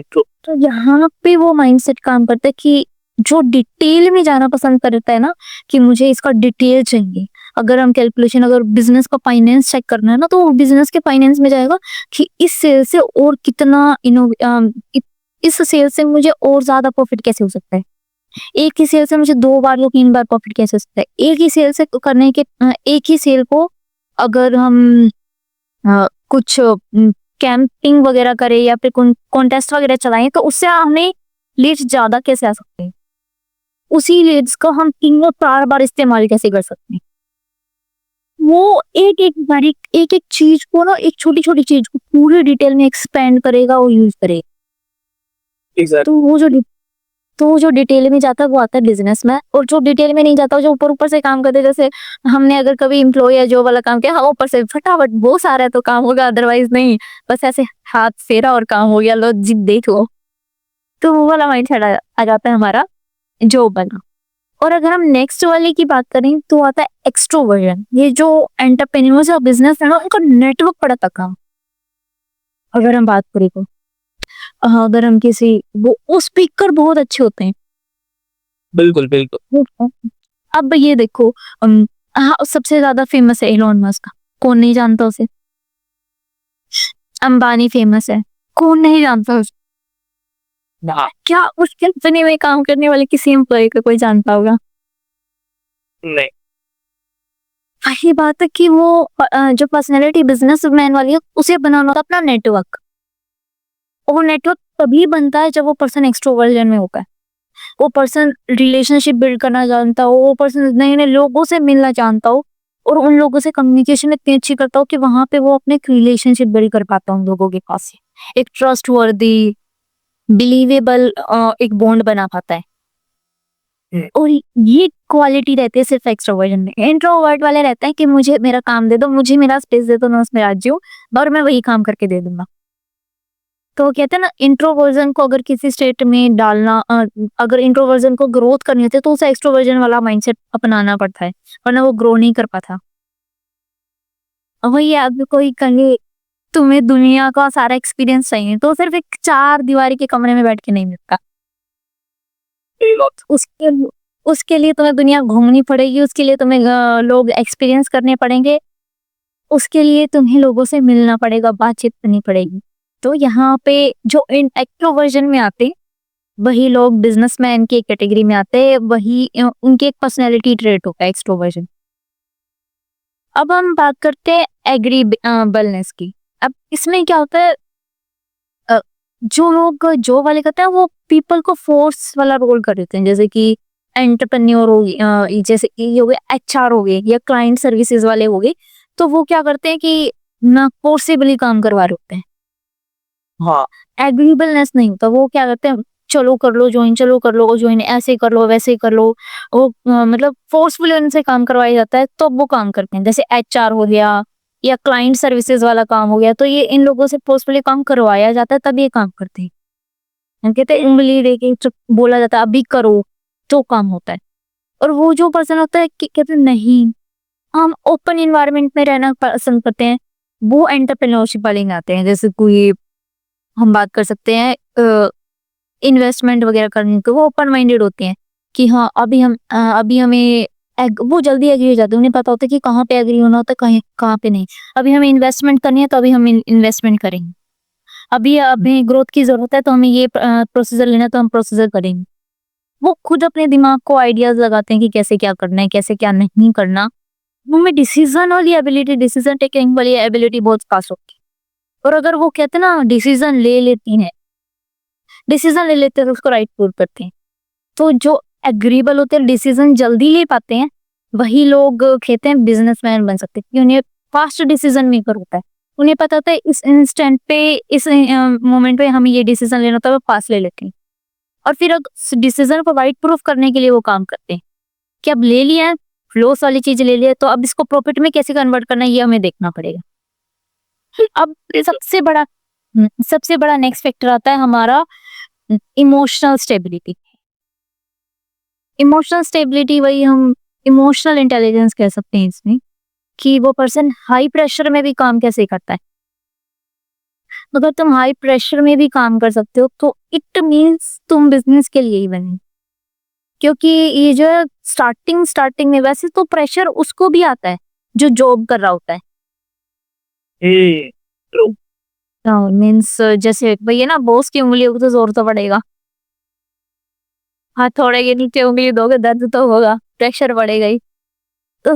तो यहाँ पे वो माइंडसेट काम करता है कि जो डिटेल में जाना पसंद करता है ना, कि मुझे इसका डिटेल चाहिए। अगर हम कैलकुलेशन, अगर बिजनेस का फाइनेंस चेक करना है ना, तो वो बिजनेस के फाइनेंस में जाएगा कि इस सेल से और कितना इस सेल से मुझे और ज्यादा प्रॉफिट कैसे हो सकता है, एक ही सेल से मुझे 2 बार या 3 बार प्रॉफिट कैसे हो सकता है, एक ही सेल से करने के एक ही सेल को अगर हम कुछ कैंपिंग वगैरह करें या फिर कॉन्टेस्ट वगैरह चलाएं तो उससे हमें लीड्स ज्यादा कैसे आ सकते हैं, उसी लीड्स को हम 3-4 बार इस्तेमाल कैसे कर सकते हैं। वो एक एक चीज को ना, एक छोटी छोटी चीज को पूरी डिटेल में एक्सपेंड करेगा और यूज करेगा। Exactly. तो वो जो तो जो डिटेल में जाता है वो आता है बिजनेस में, और जो डिटेल में नहीं जाता, जो ऊपर ऊपर से काम करते हैं, जैसे हमने अगर कभी एम्प्लॉय या जॉब वाला काम किया, हाँ ऊपर से फटाफट वो सारा है तो काम होगा, अदरवाइज नहीं, बस ऐसे हाथ फेरा और काम हो गया, लो जी देख लो। तो वो वाला माइंड सेट आ जाता है हमारा जॉब वाला। और अगर हम नेक्स्ट वाले की बात करें तो आता है एक्सट्रोवर्जन। ये जो एंटरप्रेन्योर्स और बिजनेस है ना, उनका नेटवर्क बड़ा तगड़ा। अगर हम बात करें तो अगर हम किसी वो स्पीकर बहुत अच्छे होते हैं। बिल्कुल बिल्कुल। अब ये देखो, हाँ सबसे ज्यादा फेमस है एलोन मस्क, कौन नहीं जानता उसे। अंबानी फेमस है, कौन नहीं जानता उसे। हाँ। क्या उस कंपनी में काम करने वाले किसी एम्प्लॉय को कोई जानता होगा? नहीं। वही बात है कि वो जो पर्सनैलिटी बिजनेसमैन वाली है, उसे बनाना होता है अपना नेटवर्क। और वो नेटवर्क तभी बनता है जब वो पर्सन एक्सट्रोवर्जन में होता है, वो पर्सन रिलेशनशिप बिल्ड करना जानता हो, वो पर्सन नए नए लोगों से मिलना जानता हो, और उन लोगों से कम्युनिकेशन इतनी अच्छी करता हो कि वहां पे वो अपने रिलेशनशिप बिल्ड कर पाता है उन लोगों के पास से, एक ट्रस्ट वर्दी बिलीवेबल एक बॉन्ड बना पाता है। और ये क्वालिटी रहती है सिर्फ एक्सट्रोवर्जन में। इंट्रोवर्ट वाले रहते हैं कि मुझे मेरा काम दे दो, मुझे मेरा स्पेस दे दो, मैं उसमें राजी हूँ और मैं वही काम करके दे दूंगा। तो वो कहते हैं ना, इंट्रोवर्जन को अगर किसी स्टेट में डालना, अगर इंट्रोवर्जन को ग्रोथ करनी होती है तो उसे एक्सट्रोवर्जन वाला माइंडसेट अपनाना पड़ता है, वरना वो ग्रो नहीं कर पाता। वही आप कोई कहे तुम्हें दुनिया का सारा एक्सपीरियंस चाहिए तो सिर्फ एक 4 दीवारी के कमरे में बैठ के नहीं मिलता। उसके उसके लिए तुम्हें दुनिया घूमनी पड़ेगी, उसके लिए तुम्हें लोग एक्सपीरियंस करने पड़ेंगे, उसके लिए तुम्हें लोगों से मिलना पड़ेगा, बातचीत करनी पड़ेगी। तो यहाँ पे जो इन एक्ट्रोवर्जन में आते, वही लोग बिजनेसमैन की कैटेगरी में आते हैं, वही उनकी एक पर्सनैलिटी ट्रेट होता है एक्सट्रोवर्जन। अब हम बात करते हैं एग्रीबलनेस की। अब इसमें क्या होता है, जो लोग जो वाले करते हैं वो पीपल को फोर्स वाला रोल कर देते हैं, जैसे कि एंटरप्रेन्योर हो गई, जैसे कि ये हो गए एचआर हो गए या क्लाइंट सर्विसेज वाले हो गए, तो वो क्या करते हैं कि ना फोर्सेबली काम करवा रहे होते हैं। हाँ। एग्रीबलनेस नहीं होता, वो क्या करते हैं, चलो कर लो ज्वाइन, चलो कर लो ज्वाइन, ऐसे कर लो वैसे कर लो। वो मतलब फोर्सफुली उनसे काम करवाया जाता है तो वो काम करते हैं, जैसे एचआर हो गया या क्लाइंट सर्विसेज वाला काम हो गया, तो ये इन लोगों से फोर्सफुली काम करवाया जाता है तब ये काम करते हैं। हम कहते हैं उंगली देके बोला जाता है अभी करो तो काम होता है। और वो जो पर्सन होता है कि कहते हैं नहीं, हम ओपन इन्वायरमेंट में रहना पसंद करते हैं, वो एंटरप्रेन्योरशिप वाले में आते हैं। जैसे कोई हम बात कर सकते हैं इन्वेस्टमेंट वगैरह करने को, वो ओपन माइंडेड होते हैं कि हाँ अभी हमें वो जल्दी एग्री हो जाते हैं, उन्हें पता होता है कि कहाँ पे एग्री होना होता है, कहीं कहाँ पे नहीं। अभी हमें इन्वेस्टमेंट करनी है तो अभी हम इन्वेस्टमेंट करेंगे, अभी हमें ग्रोथ की जरूरत है तो हमें ये प्रोसीजर लेना है तो हम प्रोसीजर करेंगे। वो खुद अपने दिमाग को आइडियाज लगाते हैं कि कैसे क्या करना है, कैसे क्या नहीं करना। उनमें डिसीजन वाली एबिलिटी, डिसीजन टेकिंग वाली एबिलिटी बहुत खास होती है। और अगर वो कहते हैं ना डिसीजन ले लेती हैं, डिसीजन ले लेते हैं तो उसको राइट प्रूव करते हैं। तो जो एग्रीबल होते हैं, डिसीजन जल्दी ले पाते हैं, वही लोग कहते हैं बिजनेसमैन बन सकते हैं, क्योंकि उन्हें फास्ट डिसीजन मेकर होता है। उन्हें पता होता है इस इंस्टेंट पे, इस मोमेंट पे हमें ये डिसीजन लेना होता है, वो फास्ट ले लेते हैं। और फिर डिसीजन को राइट प्रूफ करने के लिए वो काम करते हैं कि अब ले लिया है, लॉस वाली चीज ले लिया है, तो अब इसको प्रॉफिट में कैसे कन्वर्ट करना है ये हमें देखना पड़ेगा। अब सबसे बड़ा नेक्स्ट फैक्टर आता है हमारा इमोशनल स्टेबिलिटी। इमोशनल स्टेबिलिटी वही हम इमोशनल इंटेलिजेंस कह सकते हैं इसमें, कि वो पर्सन हाई प्रेशर में भी काम कैसे करता है। अगर तुम हाई प्रेशर में भी काम कर सकते हो तो इट मीन्स तुम बिजनेस के लिए ही बने, क्योंकि ये जो स्टार्टिंग में वैसे तो प्रेशर उसको भी आता है जो जॉब कर रहा होता है। मीन्स जैसे भैया ना, बॉस की उंगलियों को तो जोर तो पड़ेगा, हाथ थोड़े के नीचे उंगली दोगे दर्द तो होगा, प्रेशर बढ़ेगा ही। तो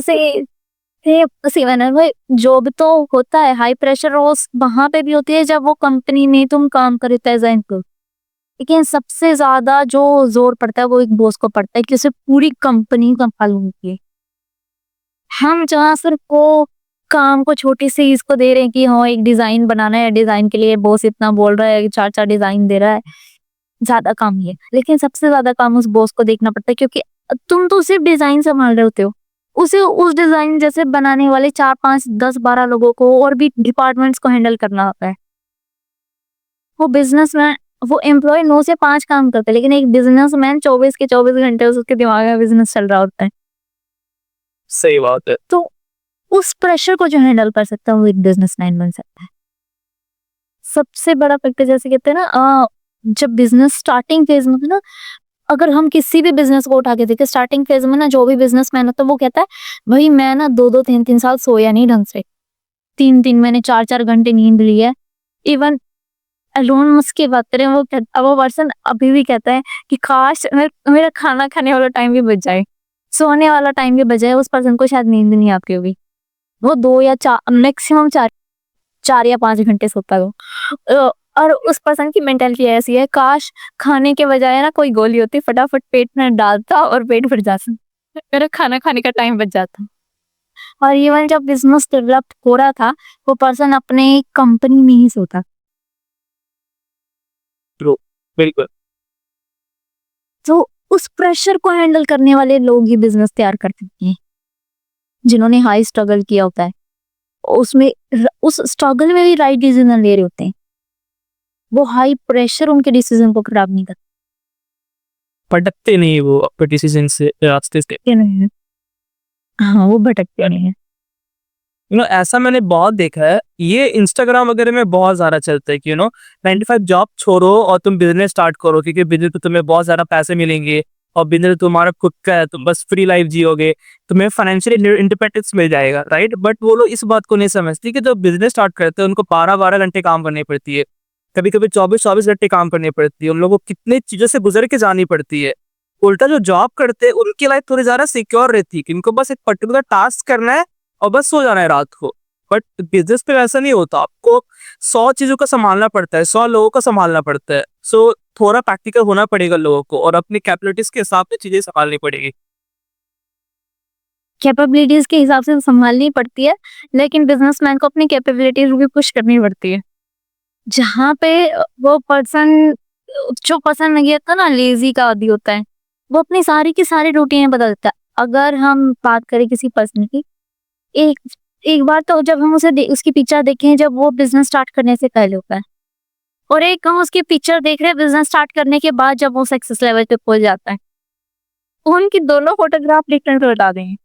उसी मैंने भाई जॉब तो होता है हाई प्रेशर, रोज वहां पे भी होती है जब वो कंपनी में तुम काम करते हैं। लेकिन सबसे ज्यादा जो जोर पड़ता है वो एक बॉस को पड़ता है कि उसे पूरी कंपनी संभालनी होती है। हम जहाँ सिर्फ वो काम को छोटी सी इसको दे रहे हैं कि हाँ एक डिजाइन बनाना है, डिजाइन के लिए बॉस इतना बोल रहा है, 4 डिजाइन दे रहा है, ज्यादा काम ही है, लेकिन सबसे ज्यादा काम उस बॉस को देखना पड़ता है, क्योंकि तुम तो सिर्फ डिजाइन संभाल रहे होते हो, उसे उस डिजाइन जैसे बनाने वाले 4 5 10 12 लोगों को और भी डिपार्टमेंट्स को हैंडल करना होता है। वो बिजनेसमैन, वो एम्प्लॉय 9 से 5 काम करता है, लेकिन एक बिजनेसमैन 24 के 24 घंटे उसके दिमाग में बिजनेस चल रहा होता है। सही बात है। तो उस प्रेशर को जो हैंडल कर सकता है वो एक बिजनेसमैन बन सकता है। सबसे बड़ा फैक्टर जैसे कहते हैं ना, जब बिजनेस स्टार्टिंग फेज में था ना, अगर हम किसी भी बिजनेस को उठा के देखें, स्टार्टिंग फेज में ना जो भी बिजनेसमैन होता है वो कहता है भाई मैं ना 2 2 3 3 साल सोया नहीं ढंग से, 3 3 महीने 4 4 घंटे नींद ली है। इवन एलोन मस्क की बात करें, वो पर्सन अभी भी कहता है कि काश मेरा खाना खाने वाला टाइम भी बच जाए, सोने वाला टाइम भी बच जाए। उस पर्सन को शायद नींद नहीं आती होगी, वो 2 या 4 मैक्सिमम 4 या 5 घंटे सोता है वो। और उस पर्सन की मेंटालिटी ऐसी है, काश खाने के बजाय ना कोई गोली होती, फटाफट पेट में डालता और पेट भर जाता, मेरा खाना खाने का टाइम बच जाता। और इवन जब बिजनेस डेवलप हो रहा था, वो पर्सन अपने कंपनी में ही सोता। ट्रू, बिल्कुल। तो उस प्रेशर को हैंडल करने वाले लोग ही बिजनेस तैयार कर सकते हैं, जिन्होंने हाई स्ट्रगल किया होता है, उसमें उस स्ट्रगल में भी राइट डिसीजन ले रहे होते हैं। वो हाई प्रेशर उनके डिसीजन को खराब नहीं भटकते नहीं वो अपने डिसीजन से, रास्ते से। करते। हाँ, वो भटकते नहीं है। ऐसा मैंने बहुत देखा है, ये इंस्टाग्राम वगैरह में बहुत ज्यादा चलता है कि 95 जॉब छोड़ो और तुम बिजनेस स्टार्ट करो, क्योंकि बिजनेस में तुम्हें बहुत ज्यादा पैसे मिलेंगे और बिजनेस तुम्हारा खुद का है, तुम बस फ्री लाइफ जियोगे, तुम्हें फाइनेंशियल इंडिपेंडेंस मिल जाएगा, राइट। बट वो लोग इस बात को नहीं समझती कि जब बिजनेस स्टार्ट करते हैं उनको 12 12 घंटे काम करनी पड़ती है, कभी कभी 24 24 घंटे काम करनी पड़ती है, उन लोगों को कितनी चीजों से गुजर के जानी पड़ती है। उल्टा जो जॉब करते हैं उनकी लाइफ थोड़ी ज्यादा सिक्योर रहती है कि उनको बस एक पर्टिकुलर टास्क करना है और बस सो जाना है रात को। बट बिजनेस पे वैसा नहीं होता, आपको 100 चीजों का संभालना पड़ता है, 100 लोगों का संभालना पड़ता है। सो थोड़ा प्रैक्टिकल होना पड़ेगा लोगों को और अपनी कैपेबिलिटीज के हिसाब से चीजें संभालनी पड़ेगी। कैपेबिलिटीज के हिसाब से संभालनी पड़ती है, लेकिन बिजनेसमैन को अपनी कैपेबिलिटीज भी पुश करनी पड़ती है। जहाँ पे वो पर्सन, जो पर्सन ये होता है ना लेजी का आदी होता है, वो अपनी सारी की सारी रूटीन बदल देता है। अगर हम बात करें किसी पर्सन की, एक एक बार तो जब हम उसकी पिक्चर देखें जब वो बिजनेस स्टार्ट करने से पहले होता है, और एक हम उसकी पिक्चर देख रहे हैं बिजनेस स्टार्ट करने के बाद जब वो सक्सेस लेवल पे पहुंच जाता है। उनकी दोनों फोटोग्राफ डिफरेंट बता देंगे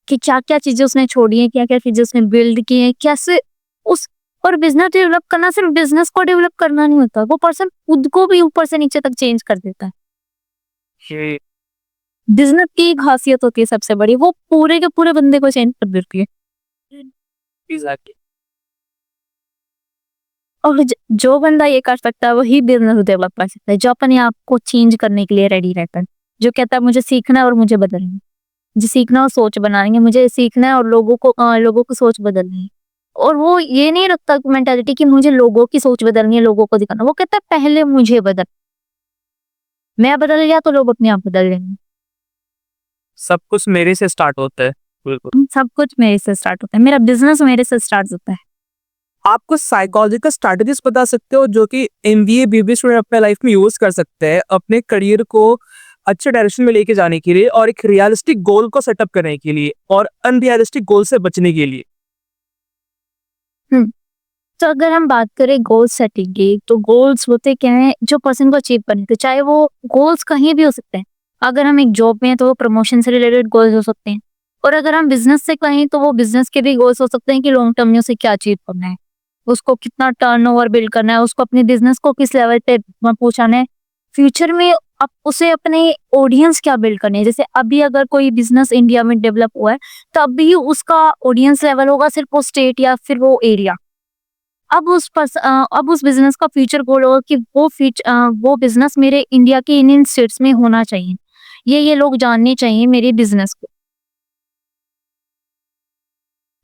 कि क्या क्या चीजें उसने छोड़ी है, क्या क्या चीजें उसने बिल्ड की है, कैसे उस। और बिजनेस डेवलप करना सिर्फ बिजनेस को डेवलप करना नहीं होता, वो पर्सन खुद को भी ऊपर से नीचे तक चेंज कर देता है। बिजनेस की एक खासियत होती है सबसे बड़ी, वो पूरे के पूरे बंदे को चेंज कर देती है। एग्जैक्टली। और जो बंदा ये कर सकता है वही बिजनेस डेवलप कर सकता है, जो अपने आप को चेंज करने के लिए रेडी रहता है, जो कहता है मुझे सीखना है और मुझे बदलना है, मुझे सीखना और सोच बनानी है, मुझे सीखना है और लोगों को सोच बदलनी है। और वो ये नहीं रखता मेंटालिटी कि मुझे लोगों की सोच बदलनी है, लोगों को दिखाना। वो कहता है पहले मुझे बदल, मैं बदल गया तो लोग अपने आप बदल लेंगे। सब कुछ मेरे से स्टार्ट होता है। बिल्कुल, सब कुछ मेरे से स्टार्ट होता है, मेरा बिजनेस मेरे से स्टार्ट होता है। आपको साइकोलॉजिकल स्ट्रैटेजीज बता सकते हो जो कि MBA BBA स्टूडेंट अपने लाइफ में यूज कर सकते हैं अपने करियर को अच्छे डायरेक्शन में लेके जाने के लिए और एक रियलिस्टिक गोल को सेटअप करने के लिए और अनरियलिस्टिक गोल से बचने के लिए। तो अगर हम बात करें गोल सेटिंग की, तो गोल्स होते क्या है जो पर्सन को अचीव करने थे, चाहे वो गोल्स कहीं भी हो सकते हैं। अगर हम एक जॉब में हैं तो वो प्रमोशन से रिलेटेड गोल्स हो सकते हैं, और अगर हम बिजनेस से कहें तो वो बिजनेस के भी गोल्स हो सकते हैं कि लॉन्ग टर्म में उसे क्या अचीव करना है, उसको कितना टर्नओवर बिल्ड करना है, उसको अपने बिजनेस को किस लेवल पे पहुंचाना है, फ्यूचर में उसे अपने ऑडियंस क्या बिल्ड करने है। जैसे अभी अगर कोई बिजनेस इंडिया में डेवलप हुआ है तो अभी उसका ऑडियंस लेवल होगा सिर्फ वो स्टेट या फिर वो एरिया। अब उस बिजनेस का फ्यूचर गोल होगा कि वो बिजनेस मेरे इंडिया के इन स्टेट्स में होना चाहिए, ये लोग जानने चाहिए मेरे बिजनेस को।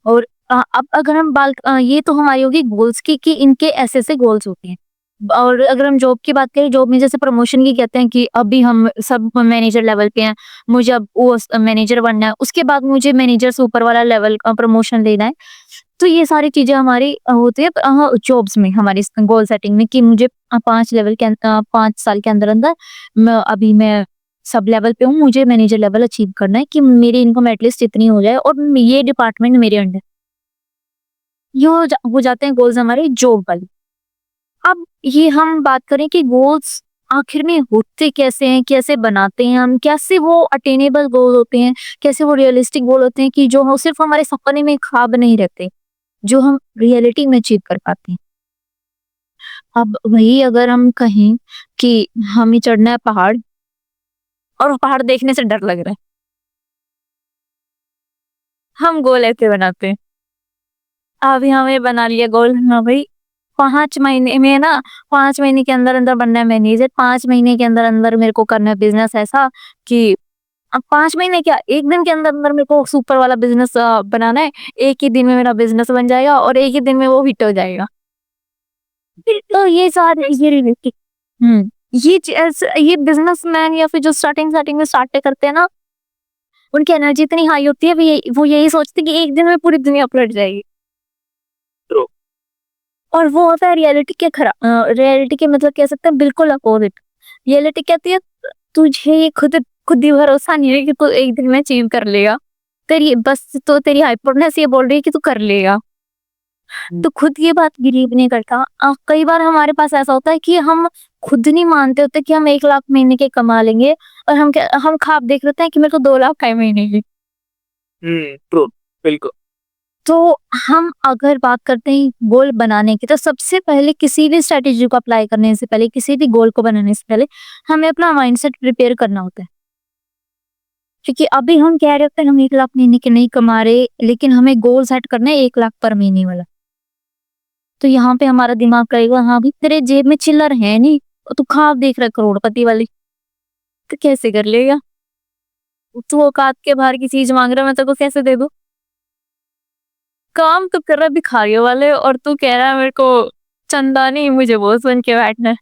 और अब अगर हम ये तो हमारी होगी गोल्स की कि इनके ऐसे ऐसे गोल्स होते हैं। और अगर हम जॉब की बात करें, जॉब में जैसे प्रमोशन की कहते हैं कि अभी हम सब मैनेजर लेवल पे हैं, मुझे अब वो मैनेजर बनना है, उसके बाद मुझे मैनेजर से ऊपर वाला लेवल का प्रमोशन लेना है। तो ये सारी चीजें हमारी होती है जॉब्स में, हमारी गोल सेटिंग में, कि मुझे 5 साल के अंदर अंदर अभी मैं सब लेवल पे हूँ, मुझे मैनेजर लेवल अचीव करना है कि मेरी इनकम एटलीस्ट इतनी हो जाए और ये डिपार्टमेंट मेरे अंडर। ये हो जाते हैं गोल्स हमारे जॉब वाले। अब ये हम बात करें कि गोल्स आखिर में होते कैसे हैं, कैसे बनाते हैं हम, कैसे वो अटेनेबल गोल होते हैं, कैसे वो रियलिस्टिक गोल होते हैं कि जो हम सिर्फ हमारे सपने में ख्वाब नहीं रहते, जो हम रियलिटी में अचीव कर पाते हैं। अब वही अगर हम कहें कि हमें चढ़ना है पहाड़ और वो पहाड़ देखने से डर लग रहा है, हम गोल ऐसे बनाते हैं। अभी हमें बना लिया गोल, हाँ भाई 5 महीने में ना, 5 महीने के अंदर अंदर बनना है मैनेजर, 5 महीने के अंदर अंदर मेरे को करना है बिजनेस ऐसा कि अब 5 महीने क्या, एक दिन के अंदर अंदर मेरे को सुपर वाला बिजनेस बनाना है। एक ही दिन में मेरा बिजनेस बन जाएगा और एक ही दिन में वो हिट हो जाएगा। तो ये सारे ये रिलेटेड ये बिजनेसमैन या फिर जो स्टार्टिंग स्टार्टिंग में स्टार्ट करते हैं ना, उनकी एनर्जी इतनी हाई होती है, वो यही सोचते हैं कि एक दिन में पूरी दुनिया पलट जाएगी। और वो होता है रियलिटी के रियलिटी के मतलब कह सकते हैं बिल्कुल अपोजिट। रियलिटी कहती है तुझे ये खुद ही भरोसा नहीं है कि तू एक दिन में अचीव कर लेगा, तेरी बस तो तेरी हाइपरनेस ये बोल रही है कि तू कर लेगा, तो खुद ये बात बिलीव नहीं करता। कई बार हमारे पास ऐसा होता है कि हम खुद नहीं मानते होते कि हम 1 लाख महीने के कमा लेंगे, और हम ख्वाब देख लेते हैं कि मेरे को 2 लाख का महीने की। ट्रू, बिल्कुल। तो हम अगर बात करते हैं गोल बनाने की, तो सबसे पहले किसी भी स्ट्रेटेजी को अप्लाई करने से पहले, किसी भी गोल को बनाने से पहले हमें अपना माइंडसेट प्रिपेयर करना होता है। क्योंकि अभी हम कह रहे होते हैं हम 1 लाख महीने के नहीं कमा रहे, लेकिन हमें गोल सेट करना है 1 लाख पर महीने वाला। तो यहाँ पे हमारा दिमाग कहेगा हाँ भाई तेरे जेब में चिल्लर है नहीं, और तू ख्वाब देख रहा है करोड़पति वाली, तो कैसे कर लेगा? तू औकात के बाहर की चीज मांग रहा है, मैं तेरे को कैसे दे दूं? काम तो कर रहा है भिखारियों वाले, और तू कह रहा है मेरे को चंदा नहीं, मुझे बॉस बन के बैठना है।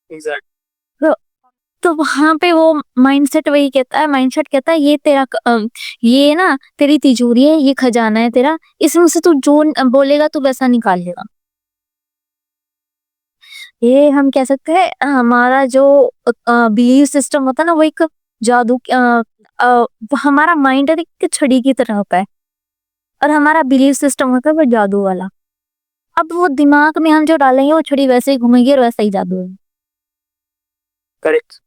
एग्जैक्ट। तो, तो वहां पे वो माइंडसेट वही कहता है, माइंडसेट कहता है ये तेरा ये ना तेरी तिजोरी है, ये खजाना है तेरा, इसमें से तू जो बोलेगा तू वैसा निकाल लेगा। ये हम कह सकते हैं हमारा जो बिलीव सिस्टम होता है ना, वो एक जादू हमारा माइंड एक छड़ी की तरह होता है, और हमारा बिलीव सिस्टम होता है वो जादू वाला। अब वो दिमाग में हम जो डालेंगे वो छड़ी वैसे ही घूमेगी और वैसा ही जादू है। करेक्ट।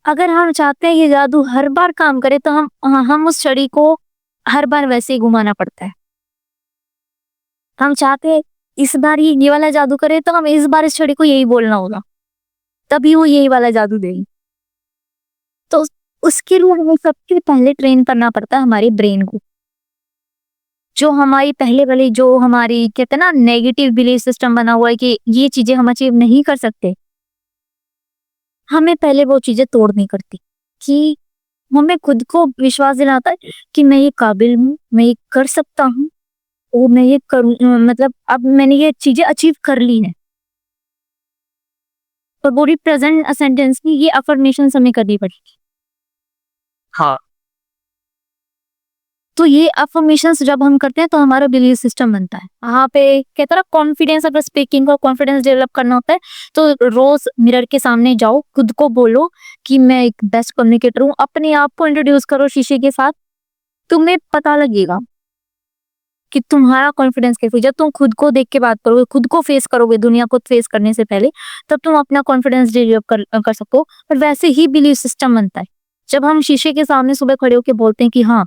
अगर हम चाहते हैं ये जादू हर बार काम करे, तो हम उस छड़ी को हर बार वैसे ही घुमाना पड़ता है। हम चाहते हैं इस बार ये वाला जादू करे, तो हम इस बार इस छड़ी को यही बोलना होगा, तभी वो यही वाला जादू देगी। तो उसके लिए हमें सबसे पहले ट्रेन करना पड़ता है हमारे ब्रेन को। जो हमारी पहले वाली जो हमारी कहते हैं ना नेगेटिव बिलीफ सिस्टम बना हुआ है कि ये चीजें हम अचीव नहीं कर सकते, हमें पहले वो चीजें तोड़नी पड़ती, कि हमें खुद को विश्वास दिलाता है कि मैं ये काबिल हूँ, मैं ये कर सकता हूँ, और मैं ये करूँ, मतलब अब मैंने ये चीजें अचीव कर ली है। और पूरी प्रेजेंट सेंटेंस में ये अफर्मेशन हमें करनी पड़ेगी। हाँ। तो ये अफर्मेशंस जब हम करते हैं तो हमारा बिलीफ सिस्टम बनता है। यहाँ पे कहता है कॉन्फिडेंस, अगर स्पीकिंग का कॉन्फिडेंस डेवलप करना होता है तो रोज मिरर के सामने जाओ, खुद को बोलो कि मैं एक बेस्ट कम्युनिकेटर हूँ, अपने आप को इंट्रोड्यूस करो शीशे के साथ, तुम्हें पता लगेगा कि तुम्हारा कॉन्फिडेंस कैसे। जब तुम खुद को देख के बात करोगे, खुद को फेस करोगे दुनिया को फेस करने से पहले, तब तुम अपना कॉन्फिडेंस डेवलप कर सको। और वैसे ही बिलीफ सिस्टम बनता है जब हम शीशे के सामने सुबह खड़े होकर बोलते हैं कि हाँ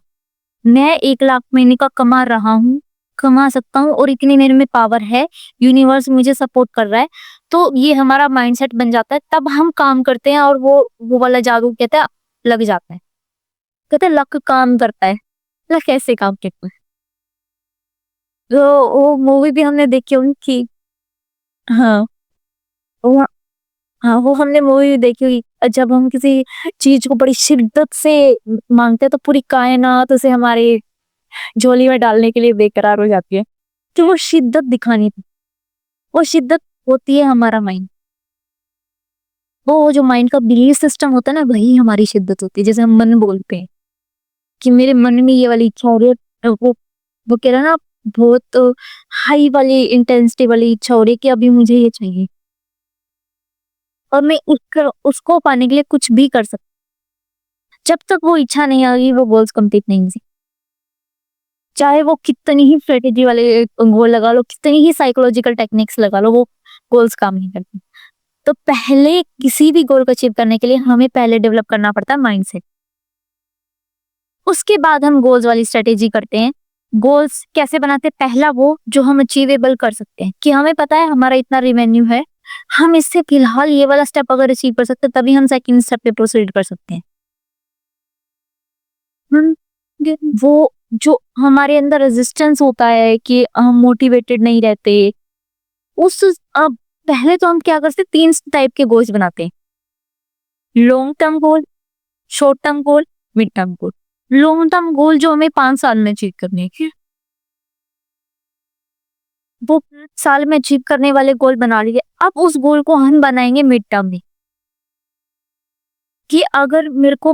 मैं 1 लाख महीने का कमा रहा हूँ, कमा सकता हूँ, और इतनी मेरे में पावर है, यूनिवर्स मुझे सपोर्ट कर रहा है। तो ये हमारा माइंडसेट बन जाता है, तब हम काम करते हैं और वो वाला जादू कहते हैं लग जाता है। कहते हैं लक काम करता है। लक कैसे काम करता है? तो वो मूवी भी हमने देखी उनकी। हाँ वो हाँ वो हमने मूवी देखी हुई। जब हम किसी चीज को बड़ी शिद्दत से मांगते हैं तो पूरी कायनात उसे हमारे झोली में डालने के लिए बेकरार हो जाती है। तो वो शिद्दत दिखानी थी, वो शिद्दत होती है हमारा माइंड। वो जो माइंड का बिलीफ सिस्टम होता है ना, वही हमारी शिद्दत होती है। जैसे हम मन बोलते हैं कि मेरे मन में ये वाली इच्छा हो रही है, वो कह रहा है ना बहुत हाई वाली इंटेंसिटी वाली इच्छा हो रही है कि अभी मुझे ये चाहिए, और मैं उसको पाने के लिए कुछ भी कर सकती। जब तक वो इच्छा नहीं आ गई वो गोल्स कंप्लीट नहीं हुई। चाहे वो कितनी ही स्ट्रेटेजी वाले गोल लगा लो, कितनी ही साइकोलॉजिकल टेक्निक्स लगा लो, वो गोल्स काम नहीं करती। तो पहले किसी भी गोल को अचीव करने के लिए हमें पहले डेवलप करना पड़ता है माइंडसेट। उसके बाद हम गोल्स वाली स्ट्रेटेजी करते हैं। गोल्स कैसे बनाते हैं? पहला वो जो हम अचीवेबल कर सकते हैं, कि हमें पता है हमारा इतना रेवेन्यू है, हम इससे फिलहाल ये वाला स्टेप अगर अचीव कर सकते हैं तभी हम सेकंड स्टेप पे प्रोसीड कर सकते हैं। हम वो जो हमारे अंदर रेजिस्टेंस होता है कि हम मोटिवेटेड नहीं रहते, उस पहले तो हम क्या करते हैं, 3 टाइप के गोल्स बनाते हैं। Long term goal, short term goal, mid term goal. Long term goal जो हमें 5 साल में अचीव करने हैं, ठीक है? वो 5 साल में अचीव करने वाले गोल बना लिए। अब उस गोल को हम बनाएंगे मिड टर्म में, कि अगर मेरे को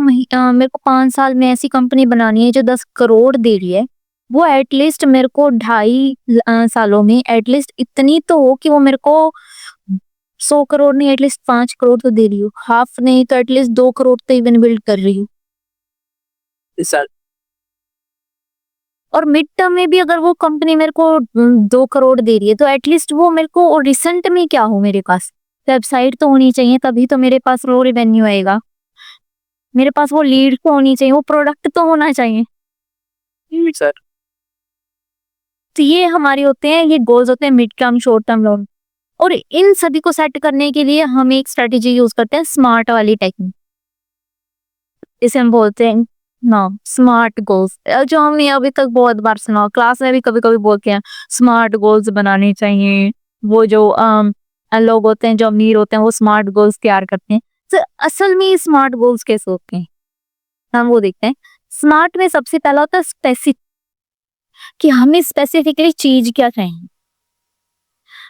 5 साल में ऐसी कंपनी बनानी है जो 10 करोड़ दे रही है, वो एटलीस्ट मेरे को 2.5 सालों में एटलीस्ट इतनी तो हो कि वो मेरे को 100 करोड़ नहीं, एटलीस्ट 5 करोड़ तो दे रही हो, हाफ नहीं तो एटलीस्ट 2 करोड़ तो इवन बिल्ड कर रही हूँ इस साल। और मिड टर्म में भी अगर वो कंपनी मेरे को 2 करोड़ दे रही है, तो एटलीस्ट वो मेरे को रिसेंट में क्या हो, मेरे पास वेबसाइट तो होनी चाहिए, तभी तो मेरे पास वो रेवेन्यू आएगा। मेरे पास वो लीड तो होनी चाहिए, वो प्रोडक्ट तो होना चाहिए सर। तो ये हमारे होते हैं, ये गोल्स होते हैं mid term, short term, long. और इन सभी को सेट करने के लिए हम एक स्ट्रेटेजी यूज करते हैं, स्मार्ट वाली टेक्निक, इसे हम बोलते हैं ना स्मार्ट गोल्स, जो हमने अभी तक बहुत बार सुना, क्लास में भी कभी कभी बोलते हैं स्मार्ट गोल्स बनाने चाहिए। वो जो लोग होते हैं जो अमीर होते हैं वो स्मार्ट गोल्स तैयार करते हैं। तो असल में स्मार्ट गोल्स कैसे होते हैं, हम वो देखते हैं। स्मार्ट में सबसे पहला होता है स्पेसिफिक, कि हमें स्पेसिफिकली चीज क्या चाहिए।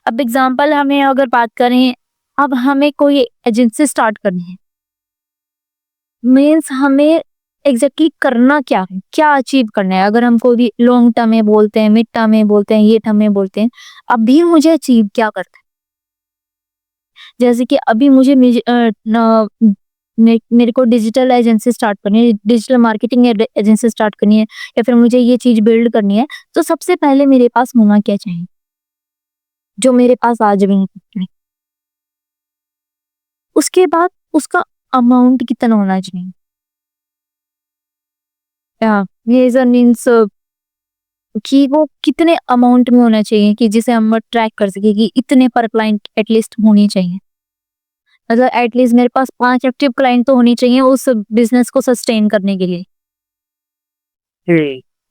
अब एग्जांपल हमें अगर बात करें, अब हमें कोई एजेंसी स्टार्ट करनी है, मीन्स हमें एग्जैक्टली करना क्या है, क्या अचीव करना है। अगर हमको भी लॉन्ग टर्म में बोलते हैं, मिड टर्म में बोलते हैं, ये टर्म में बोलते हैं, अभी मुझे अचीव क्या करना है। जैसे कि अभी मेरे को डिजिटल एजेंसी स्टार्ट करनी है, डिजिटल मार्केटिंग एजेंसी स्टार्ट करनी है, या फिर मुझे ये चीज बिल्ड करनी है, तो सबसे पहले मेरे पास होना क्या चाहिए जो मेरे पास आज भी नहीं है। उसके बाद उसका अमाउंट कितना होना चाहिए, मेजर मीन्स कि वो कितने अमाउंट में होना चाहिए, कि जिसे हम ट्रैक कर सके कि इतने पर क्लाइंट एटलीस्ट होनी चाहिए। मतलब एटलीस्ट मेरे पास 5 एक्टिव क्लाइंट तो होनी चाहिए उस बिजनेस को सस्टेन करने के लिए।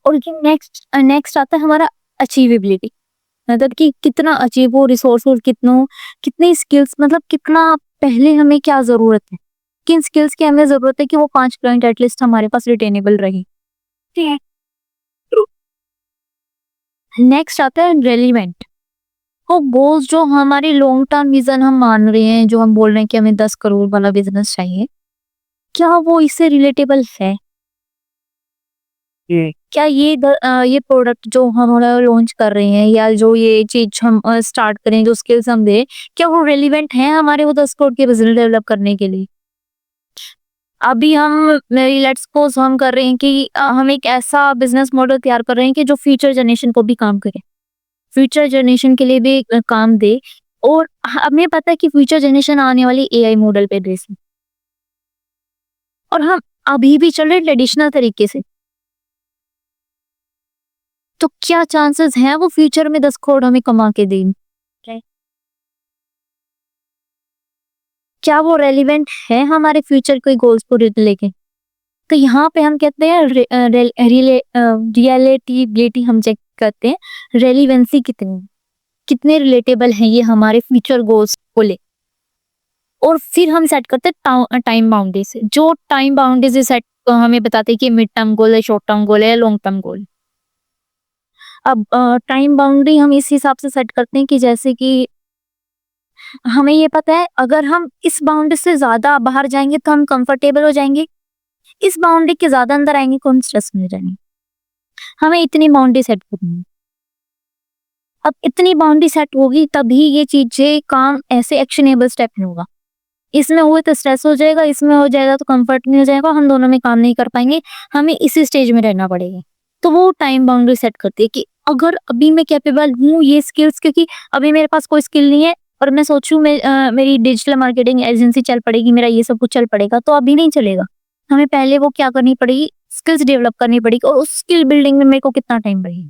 और ये नेक्स्ट आता है हमारा अचीवेबिलिटी, मतलब कि कितना अचीव हो, रिसोर्सेज कितनी स्किल्स, मतलब कितना पहले हमें क्या जरूरत है, किन स्किल्स की हमें जरूरत है कि वो 5 क्लाइंट एटलीस्ट हमारे पास रिटेनेबल रहे। ठीक है। नेक्स्ट आता है रेलिवेंट। वो गोल्स जो हमारे लॉन्ग टर्म विजन हम मान रहे हैं, जो हम बोल रहे हैं कि हमें 10 करोड़ वाला बिजनेस चाहिए, क्या वो इससे रिलेटेबल है? क्या ये प्रोडक्ट जो हम लॉन्च कर रहे हैं, या जो ये चीज हम स्टार्ट करें, जो स्किल्स हम दे, क्या वो रेलिवेंट है हमारे वो 10 करोड़ के बिजनेस डेवलप करने के लिए? अभी लेट्स सपोज हम कर रहे हैं कि हम एक ऐसा बिजनेस मॉडल तैयार कर रहे हैं कि जो फ्यूचर जनरेशन को भी काम करे, फ्यूचर जनरेशन के लिए भी काम दे। और हमें पता है कि फ्यूचर जनरेशन आने वाली एआई मॉडल पे बेस्ड है, और हम अभी भी चल रहे ट्रेडिशनल तरीके से। तो क्या चांसेस हैं वो फ्यूचर में 10 करोड़ हमें कमा के दें? क्या वो रेलिवेंट है हमारे फ्यूचर के गोल्स को लेके? तो यहाँ पे हम कहते हैं रियलिटेबिलिटी हम चेक करते हैं, रेलिवेंसी कितने रिलेटेबल है ये हमारे फ्यूचर गोल्स को ले। और फिर हम सेट करते हैं टाइम बाउंड्रीज, जो टाइम बाउंड्रीज सेट हमें बताते हैं कि मिड टर्म गोल है, शॉर्ट टर्म गोल है, या लॉन्ग टर्म गोल। अब टाइम बाउंड्री हम इस हिसाब से सेट करते हैं कि जैसे कि हमें ये पता है अगर हम इस बाउंड्री से ज्यादा बाहर जाएंगे तो हम कंफर्टेबल हो जाएंगे, इस बाउंड्री के ज्यादा अंदर आएंगे तो हम स्ट्रेस में हो जाएंगे। हमें इतनी बाउंड्री सेट करनी है। अब इतनी बाउंड्री सेट होगी तभी ये चीजें काम ऐसे एक्शनेबल स्टेप में होगा। इसमें हुए तो स्ट्रेस हो जाएगा, इसमें हो जाएगा तो कंफर्ट नहीं हो जाएगा, हम दोनों में काम नहीं कर पाएंगे, हमें इसी स्टेज में रहना पड़ेगा। तो वो टाइम बाउंड्री सेट करती है कि अगर अभी मैं कैपेबल हूँ ये स्किल्स, क्योंकि अभी मेरे पास कोई स्किल नहीं है और मैं सोचूं मेरी डिजिटल मार्केटिंग एजेंसी चल पड़ेगी, मेरा ये सब कुछ चल पड़ेगा, तो अभी नहीं चलेगा। हमें पहले वो क्या करनी पड़ेगी, स्किल्स डेवलप करनी पड़ेगी, और उस स्किल बिल्डिंग में मेरे को कितना टाइम लगेगा।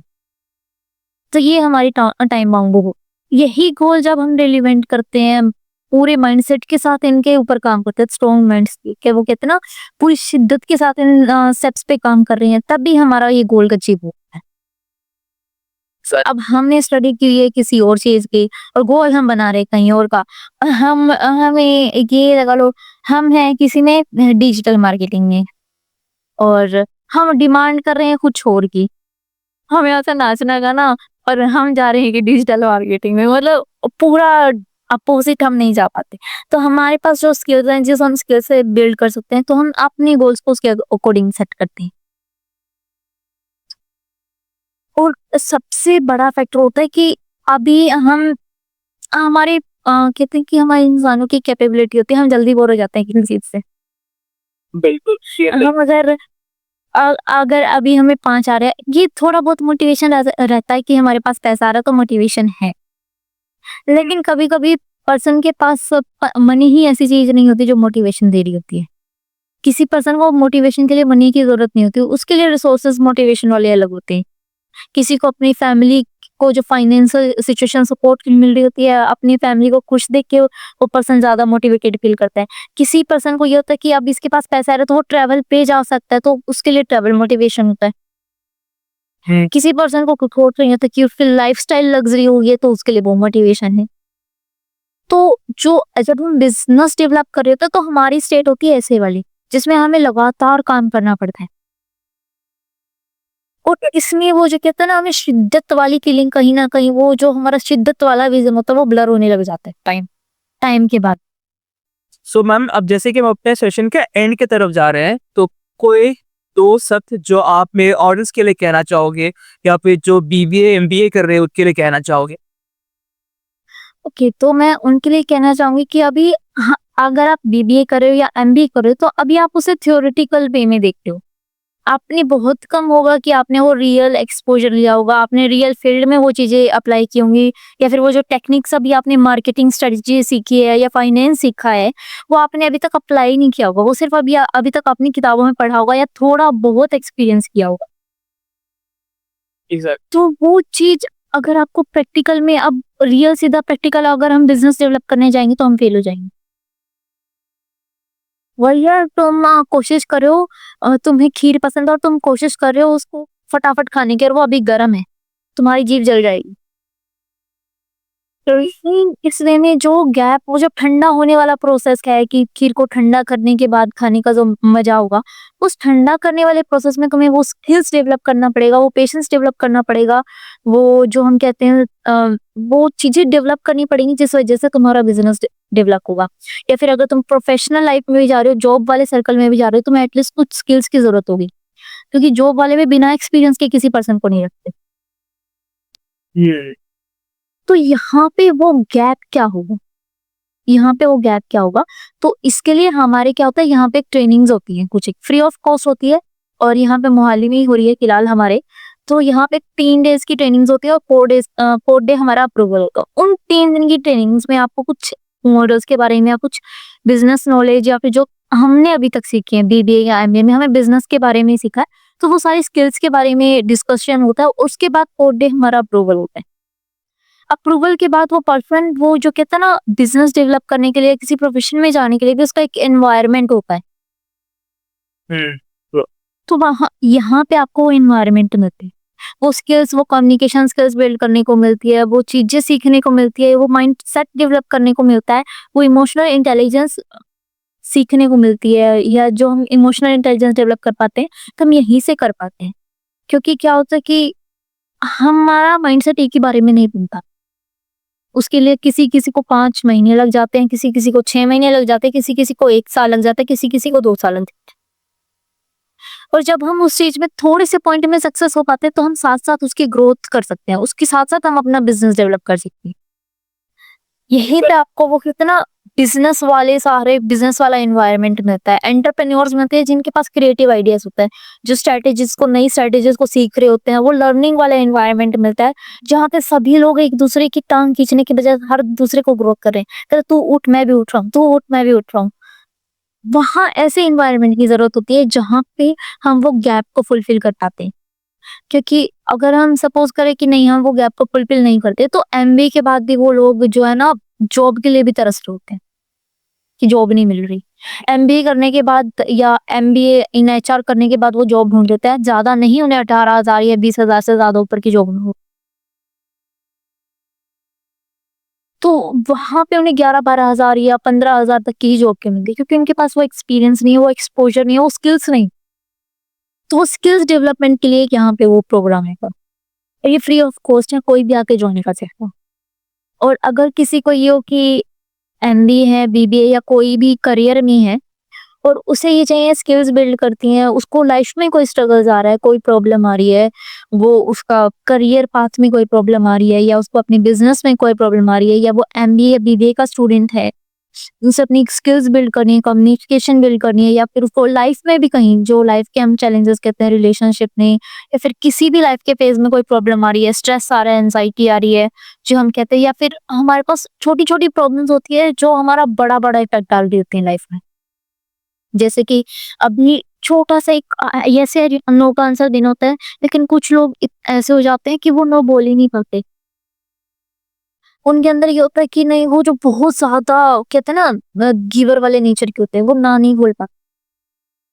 तो ये हमारी टाइम बाउंड हो। यही गोल जब हम रिलीवेंट करते हैं, पूरे माइंडसेट के साथ इनके ऊपर काम करते हैं, स्ट्रॉन्ग माइंड्स के, वो कहते हैं ना पूरी शिद्दत के साथ इन स्टेप्स पे काम कर रहे हैं, तब भी हमारा ये गोल अचीव होता है। अब हमने स्टडी की है किसी और चीज की और गोल हम बना रहे कहीं और का। हमें ये लगा लो, हम हैं किसी में डिजिटल मार्केटिंग में और हम डिमांड कर रहे हैं कुछ और की, हमें ऐसा नाचना गाना, और हम जा रहे हैं कि डिजिटल मार्केटिंग में, मतलब पूरा अपोजिट हम नहीं जा पाते। तो हमारे पास जो स्किल्स हैं, जिस हम स्किल से बिल्ड कर सकते हैं, तो हम अपने गोल्स को उसके अकॉर्डिंग सेट करते हैं। और सबसे बड़ा फैक्टर होता है कि अभी हम हमारे कहते हैं कि हमारे इंसानों की कैपेबिलिटी होती है, हम जल्दी बोर हो जाते हैं किसी चीज से। बिल्कुल हम अगर अभी हमें 5 आ रहा है, ये थोड़ा बहुत मोटिवेशन रहता है कि हमारे पास पैसा आ रहा है तो मोटिवेशन है। लेकिन कभी कभी पर्सन के पास मनी ही ऐसी चीज नहीं होती जो मोटिवेशन दे रही होती है। किसी पर्सन को मोटिवेशन के लिए मनी की जरूरत नहीं होती, उसके लिए रिसोर्सेज मोटिवेशन वाले अलग होते हैं। किसी को अपनी फैमिली को जो फाइनेंशियल सिचुएशन सपोर्ट मिल रही होती है, अपनी फैमिली को खुश देख के वो पर्सन ज्यादा मोटिवेटेड फील करता है। किसी पर्सन को ये होता है कि अब इसके पास पैसा है तो वो ट्रैवल पे जा सकता है, तो उसके लिए ट्रैवल मोटिवेशन होता है। किसी पर्सन को कुछ नहीं होता कि उसकी लाइफस्टाइल लग्जरी हो गई, तो उसके लिए वो मोटिवेशन है। तो जो जब हम बिजनेस डेवलप कर रहे होते हैं तो हमारी स्टेट होती है ऐसे वाली, जिसमें हमें लगातार काम करना पड़ता है। और इसमें वो जो कहते हैं ना, हमें शिद्दत वाली फीलिंग, कहीं ना कहीं वो जो हमारा शिद्दत वाला विजन होता है वो ब्लर होने लग जाता है टाइम के बाद। सो मैम, अब जैसे कि हम अपने सेशन के एंड की तरफ जा रहे हैं, तो कोई 2 शब्द जो आप मेरे ऑडियंस के लिए कहना चाहोगे, या फिर जो बीबीए एमबीए कर रहे हैं उनके लिए कहना चाहोगे? ओके, तो मैं उनके लिए कहना चाहूंगी कि अभी अगर आप बीबीए कर रहे हो या एमबीए कर रहे हो, तो अभी आप उसे थ्योरेटिकल वे में देखते हो। आपने बहुत कम होगा कि आपने वो रियल एक्सपोजर लिया होगा, आपने रियल फील्ड में वो चीजें अप्लाई की होंगी, या फिर वो जो टेक्निक्स अभी आपने मार्केटिंग स्ट्रेटजी सीखी है या फाइनेंस सीखा है, वो आपने अभी तक अप्लाई नहीं किया होगा। वो सिर्फ अभी तक अपनी किताबों में पढ़ा होगा या थोड़ा बहुत एक्सपीरियंस किया होगा। एग्जैक्ट। तो वो चीज अगर आपको प्रैक्टिकल में, अब रियल सीधा प्रैक्टिकल अगर हम बिजनेस डेवलप करने जाएंगे तो हम फेल हो जाएंगे। वही यार, तुम कोशिश करो, तुम्हें खीर पसंद है और तुम कोशिश कर रहे हो उसको फटाफट खाने की, और वो अभी गर्म है, तुम्हारी जीभ जल जाएगी। तो इस वे में जो गैप, वो जो ठंडा होने वाला प्रोसेस है कि खीर को ठंडा करने के बाद खाने का जो मजा होगा, उस ठंडा करने वाले प्रोसेस में तुम्हें वो स्किल्स डेवलप करना पड़ेगा, वो पेशेंस डेवलप करना पड़ेगा, वो जो हम कहते हैं वो चीजें डेवलप करनी पड़ेंगी जिस वजह से तुम्हारा बिजनेस डेवलप होगा। या फिर अगर तुम प्रोफेशनल लाइफ में भी जा रहे हो, जॉब वाले सर्कल में भी जा रहे हो, तुम्हें एटलीस्ट कुछ स्किल्स की जरूरत होगी, क्योंकि जॉब वाले में बिना एक्सपीरियंस के किसी पर्सन को नहीं रखते। तो यहाँ पे वो गैप क्या होगा, तो इसके लिए हमारे क्या होता है, यहाँ पे ट्रेनिंग्स होती हैं, कुछ एक फ्री ऑफ कॉस्ट होती है, और यहाँ पे मोहाली में ही हो रही है फिलहाल हमारे। तो यहाँ पे 3 डेज की ट्रेनिंग्स होती है और 4 डे हमारा अप्रूवल होता है। उन 3 दिन की ट्रेनिंग्स में आपको कुछ मॉडल्स के बारे में या कुछ बिजनेस नॉलेज, या फिर जो हमने अभी तक सीखे हैं बीबीए या एमबीए में, हमें बिजनेस के बारे में सीखा है, तो वो सारी स्किल्स के बारे में डिस्कशन होता है। उसके बाद 4 डे हमारा अप्रूवल होता है। अप्रूवल के बाद वो पर्सन, वो जो कहता है ना, बिजनेस डेवलप करने के लिए, किसी प्रोफेशन में जाने के लिए भी उसका एक एनवायरनमेंट होता है। तो वहाँ यहाँ पे आपको वो एनवायरनमेंट मिलती है, वो स्किल्स, वो कम्युनिकेशन स्किल्स बिल्ड करने को मिलती है, वो चीजें सीखने को मिलती है, वो माइंड सेट डेवलप करने को मिलता है, वो इमोशनल इंटेलिजेंस सीखने को मिलती है। या जो हम इमोशनल इंटेलिजेंस डेवलप कर पाते हैं तो हम यहीं से कर पाते हैं, क्योंकि क्या होता है कि हमारा माइंडसेट एक ही बारे में नहीं बनता। उसके लिए किसी किसी को 5 महीने लग जाते हैं, किसी किसी को 6 महीने लग जाते हैं, किसी किसी को 1 साल लग जाता है, किसी किसी को 2 साल लग जाते हैं। और जब हम उस चीज में थोड़े से पॉइंट में सक्सेस हो पाते हैं तो हम साथ साथ उसकी ग्रोथ कर सकते हैं, उसके साथ साथ हम अपना बिजनेस डेवलप कर सकते हैं। यहीं पे आपको वो कितना बिजनेस वाले सारे बिजनेस वाला एनवायरनमेंट मिलता है, एंटरप्रेन्योर्स मिलते हैं जिनके पास क्रिएटिव आइडियाज होता है, जो स्ट्रेटेजीज को नई स्ट्रेटेजीज को सीख रहे होते हैं, वो लर्निंग वाला एनवायरनमेंट मिलता है जहाँ पे सभी लोग एक दूसरे की टांग खींचने के बजाय हर दूसरे को ग्रोथ कर रहे हैं, कहते तू उठ मैं भी उठ रहा हूँ, तू उठ मैं भी उठ रहा हूँ। वहां ऐसे एनवायरनमेंट की जरूरत होती है जहाँ पे हम वो गैप को फुलफिल कर पाते हैं। क्योंकि अगर हम सपोज करें कि नहीं हम वो गैप को फुलफिल नहीं करते तो एमबीए के बाद भी वो लोग जो है ना जॉब के लिए भी तरस रहे होते हैं कि जॉब नहीं मिल रही। एमबीए करने के बाद या एमबीए इन एचआर करने के बाद वो जॉब ढूंढ लेते हैं, ज्यादा नहीं, उन्हें 18,000 या 20,000 से ज्यादा ऊपर की जॉब हो तो वहां पे उन्हें 11-12,000 या 15,000 तक की ही जॉब क्यों मिलती है, क्योंकि उनके पास वो एक्सपीरियंस नहीं है, वो एक्सपोजर नहीं है, वो स्किल्स नहीं। तो वो स्किल्स डेवलपमेंट के लिए यहाँ पे वो प्रोग्राम है, ये फ्री ऑफ कॉस्ट है, कोई भी आके ज्वाइन कर सकता है। और अगर किसी को ये हो कि एमबीए है, बीबीए या कोई भी करियर में है और उसे ये चाहिए स्किल्स बिल्ड करती हैं, उसको लाइफ में कोई स्ट्रगल्स आ रहा है, कोई प्रॉब्लम आ रही है, वो उसका करियर पाथ में कोई प्रॉब्लम आ रही है या उसको अपनी बिजनेस में कोई प्रॉब्लम आ रही है, या वो एमबीए या बीबीए का स्टूडेंट है, उसे अपनी स्किल्स बिल्ड करनी है, कम्युनिकेशन बिल्ड करनी है, या फिर उसको लाइफ में भी कहीं जो लाइफ के हम चैलेंजेस कहते हैं रिलेशनशिप में, या फिर किसी भी लाइफ के फेज में कोई प्रॉब्लम आ रही है, स्ट्रेस आ रहा है, एंजाइटी आ रही है जो हम कहते हैं, या फिर हमारे पास छोटी छोटी प्रॉब्लम्स होती है जो हमारा बड़ा बड़ा इफेक्ट डाल देती है लाइफ में। जैसे कि अभी छोटा सा एक ऐसे नो का आंसर देना होता है, लेकिन कुछ लोग ऐसे हो जाते हैं कि वो नो बोल ही नहीं पाते। उनके अंदर ये होता है कि नहीं, वो जो बहुत ज्यादा कहते हैं ना गिवर वाले नेचर के होते हैं, वो ना नहीं बोल पाते,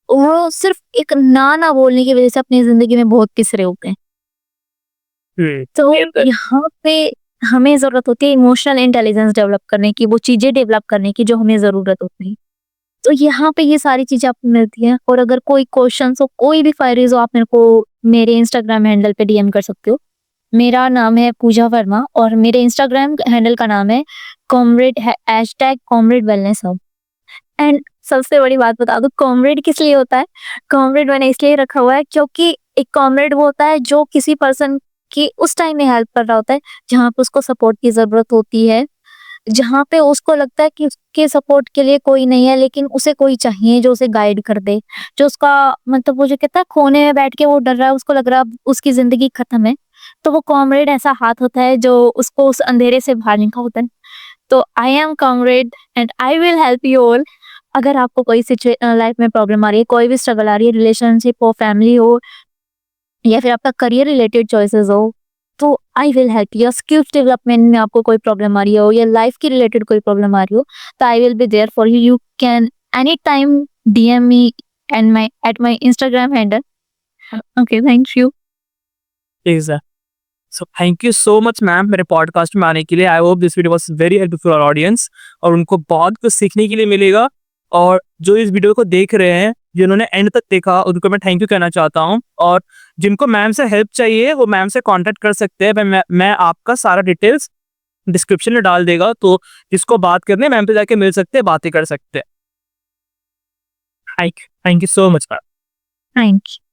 वो सिर्फ एक ना ना बोलने की वजह से अपनी जिंदगी में बहुत पिस रहे होते हैं। तो यहाँ पे हमें जरूरत होती है इमोशनल इंटेलिजेंस डेवलप करने की, वो चीजें डेवलप करने की जो हमें जरूरत होती है। तो यहाँ पे ये सारी चीजें आपको मिलती हैं। और अगर कोई क्वेश्चन हो, कोई भी क्वेरीज हो, आप मेरे को मेरे इंस्टाग्राम हैंडल पे डीएम कर सकते हो। मेरा नाम है पूजा वर्मा और मेरे इंस्टाग्राम हैंडल का नाम है comrade #comrade wellness hub. And सबसे बड़ी बात बता दूं, कॉमरेड किस लिए होता है? कॉमरेड मैंने इसलिए रखा हुआ है क्योंकि एक कॉमरेड वो होता है जो किसी पर्सन की उस टाइम में हेल्प कर रहा होता है जहाँ पे उसको सपोर्ट की जरूरत होती है, जहाँ पे उसको लगता है कि उसके सपोर्ट के लिए कोई नहीं है, लेकिन उसे कोई चाहिए जो उसे गाइड कर दे, जो उसका मतलब वो जो कहता है कोने में बैठ के वो डर रहा है, उसको लग रहा है उसकी जिंदगी खत्म है, तो वो कॉमरेड ऐसा हाथ होता है जो उसको उस अंधेरे से बाहर निकालता है। तो I am comrade and I will help you all. अगर आपको कोई लाइफ में प्रॉब्लम आ रही है, कोई भी स्ट्रगल आ रही है, रिलेशनशिप हो, फैमिली हो, या फिर आपका करियर रिलेटेड चॉइसेस हो, तो I will help you. Skills development में आपको कोई प्रॉब्लम आ रही हो या लाइफ की रिलेटेड कोई प्रॉब्लम आ रही हो, तो I will be there for you. You can any time DM me and my at my Instagram handle. Okay, thank you. So thank you so much ma'am मेरे पॉडकास्ट में आने के लिए। I hope this video was very helpful for our audience और उनको बहुत कुछ सीखने के लिए मिलेगा। और जो इस वीडियो को देख रहे हैं, जिन्होंने एंड तक देखा, उनको मैं थैंक यू कहना चाहता हूँ। और जिनको मैम से हेल्प चाहिए वो मैम से कांटेक्ट कर सकते हैं। मैं आपका सारा डिटेल्स डिस्क्रिप्शन में डाल देगा, तो जिसको बात करनी है मैम पे जाके मिल सकते हैं, बातें कर सकते हैं। Thank you so much ma'am. Thank you.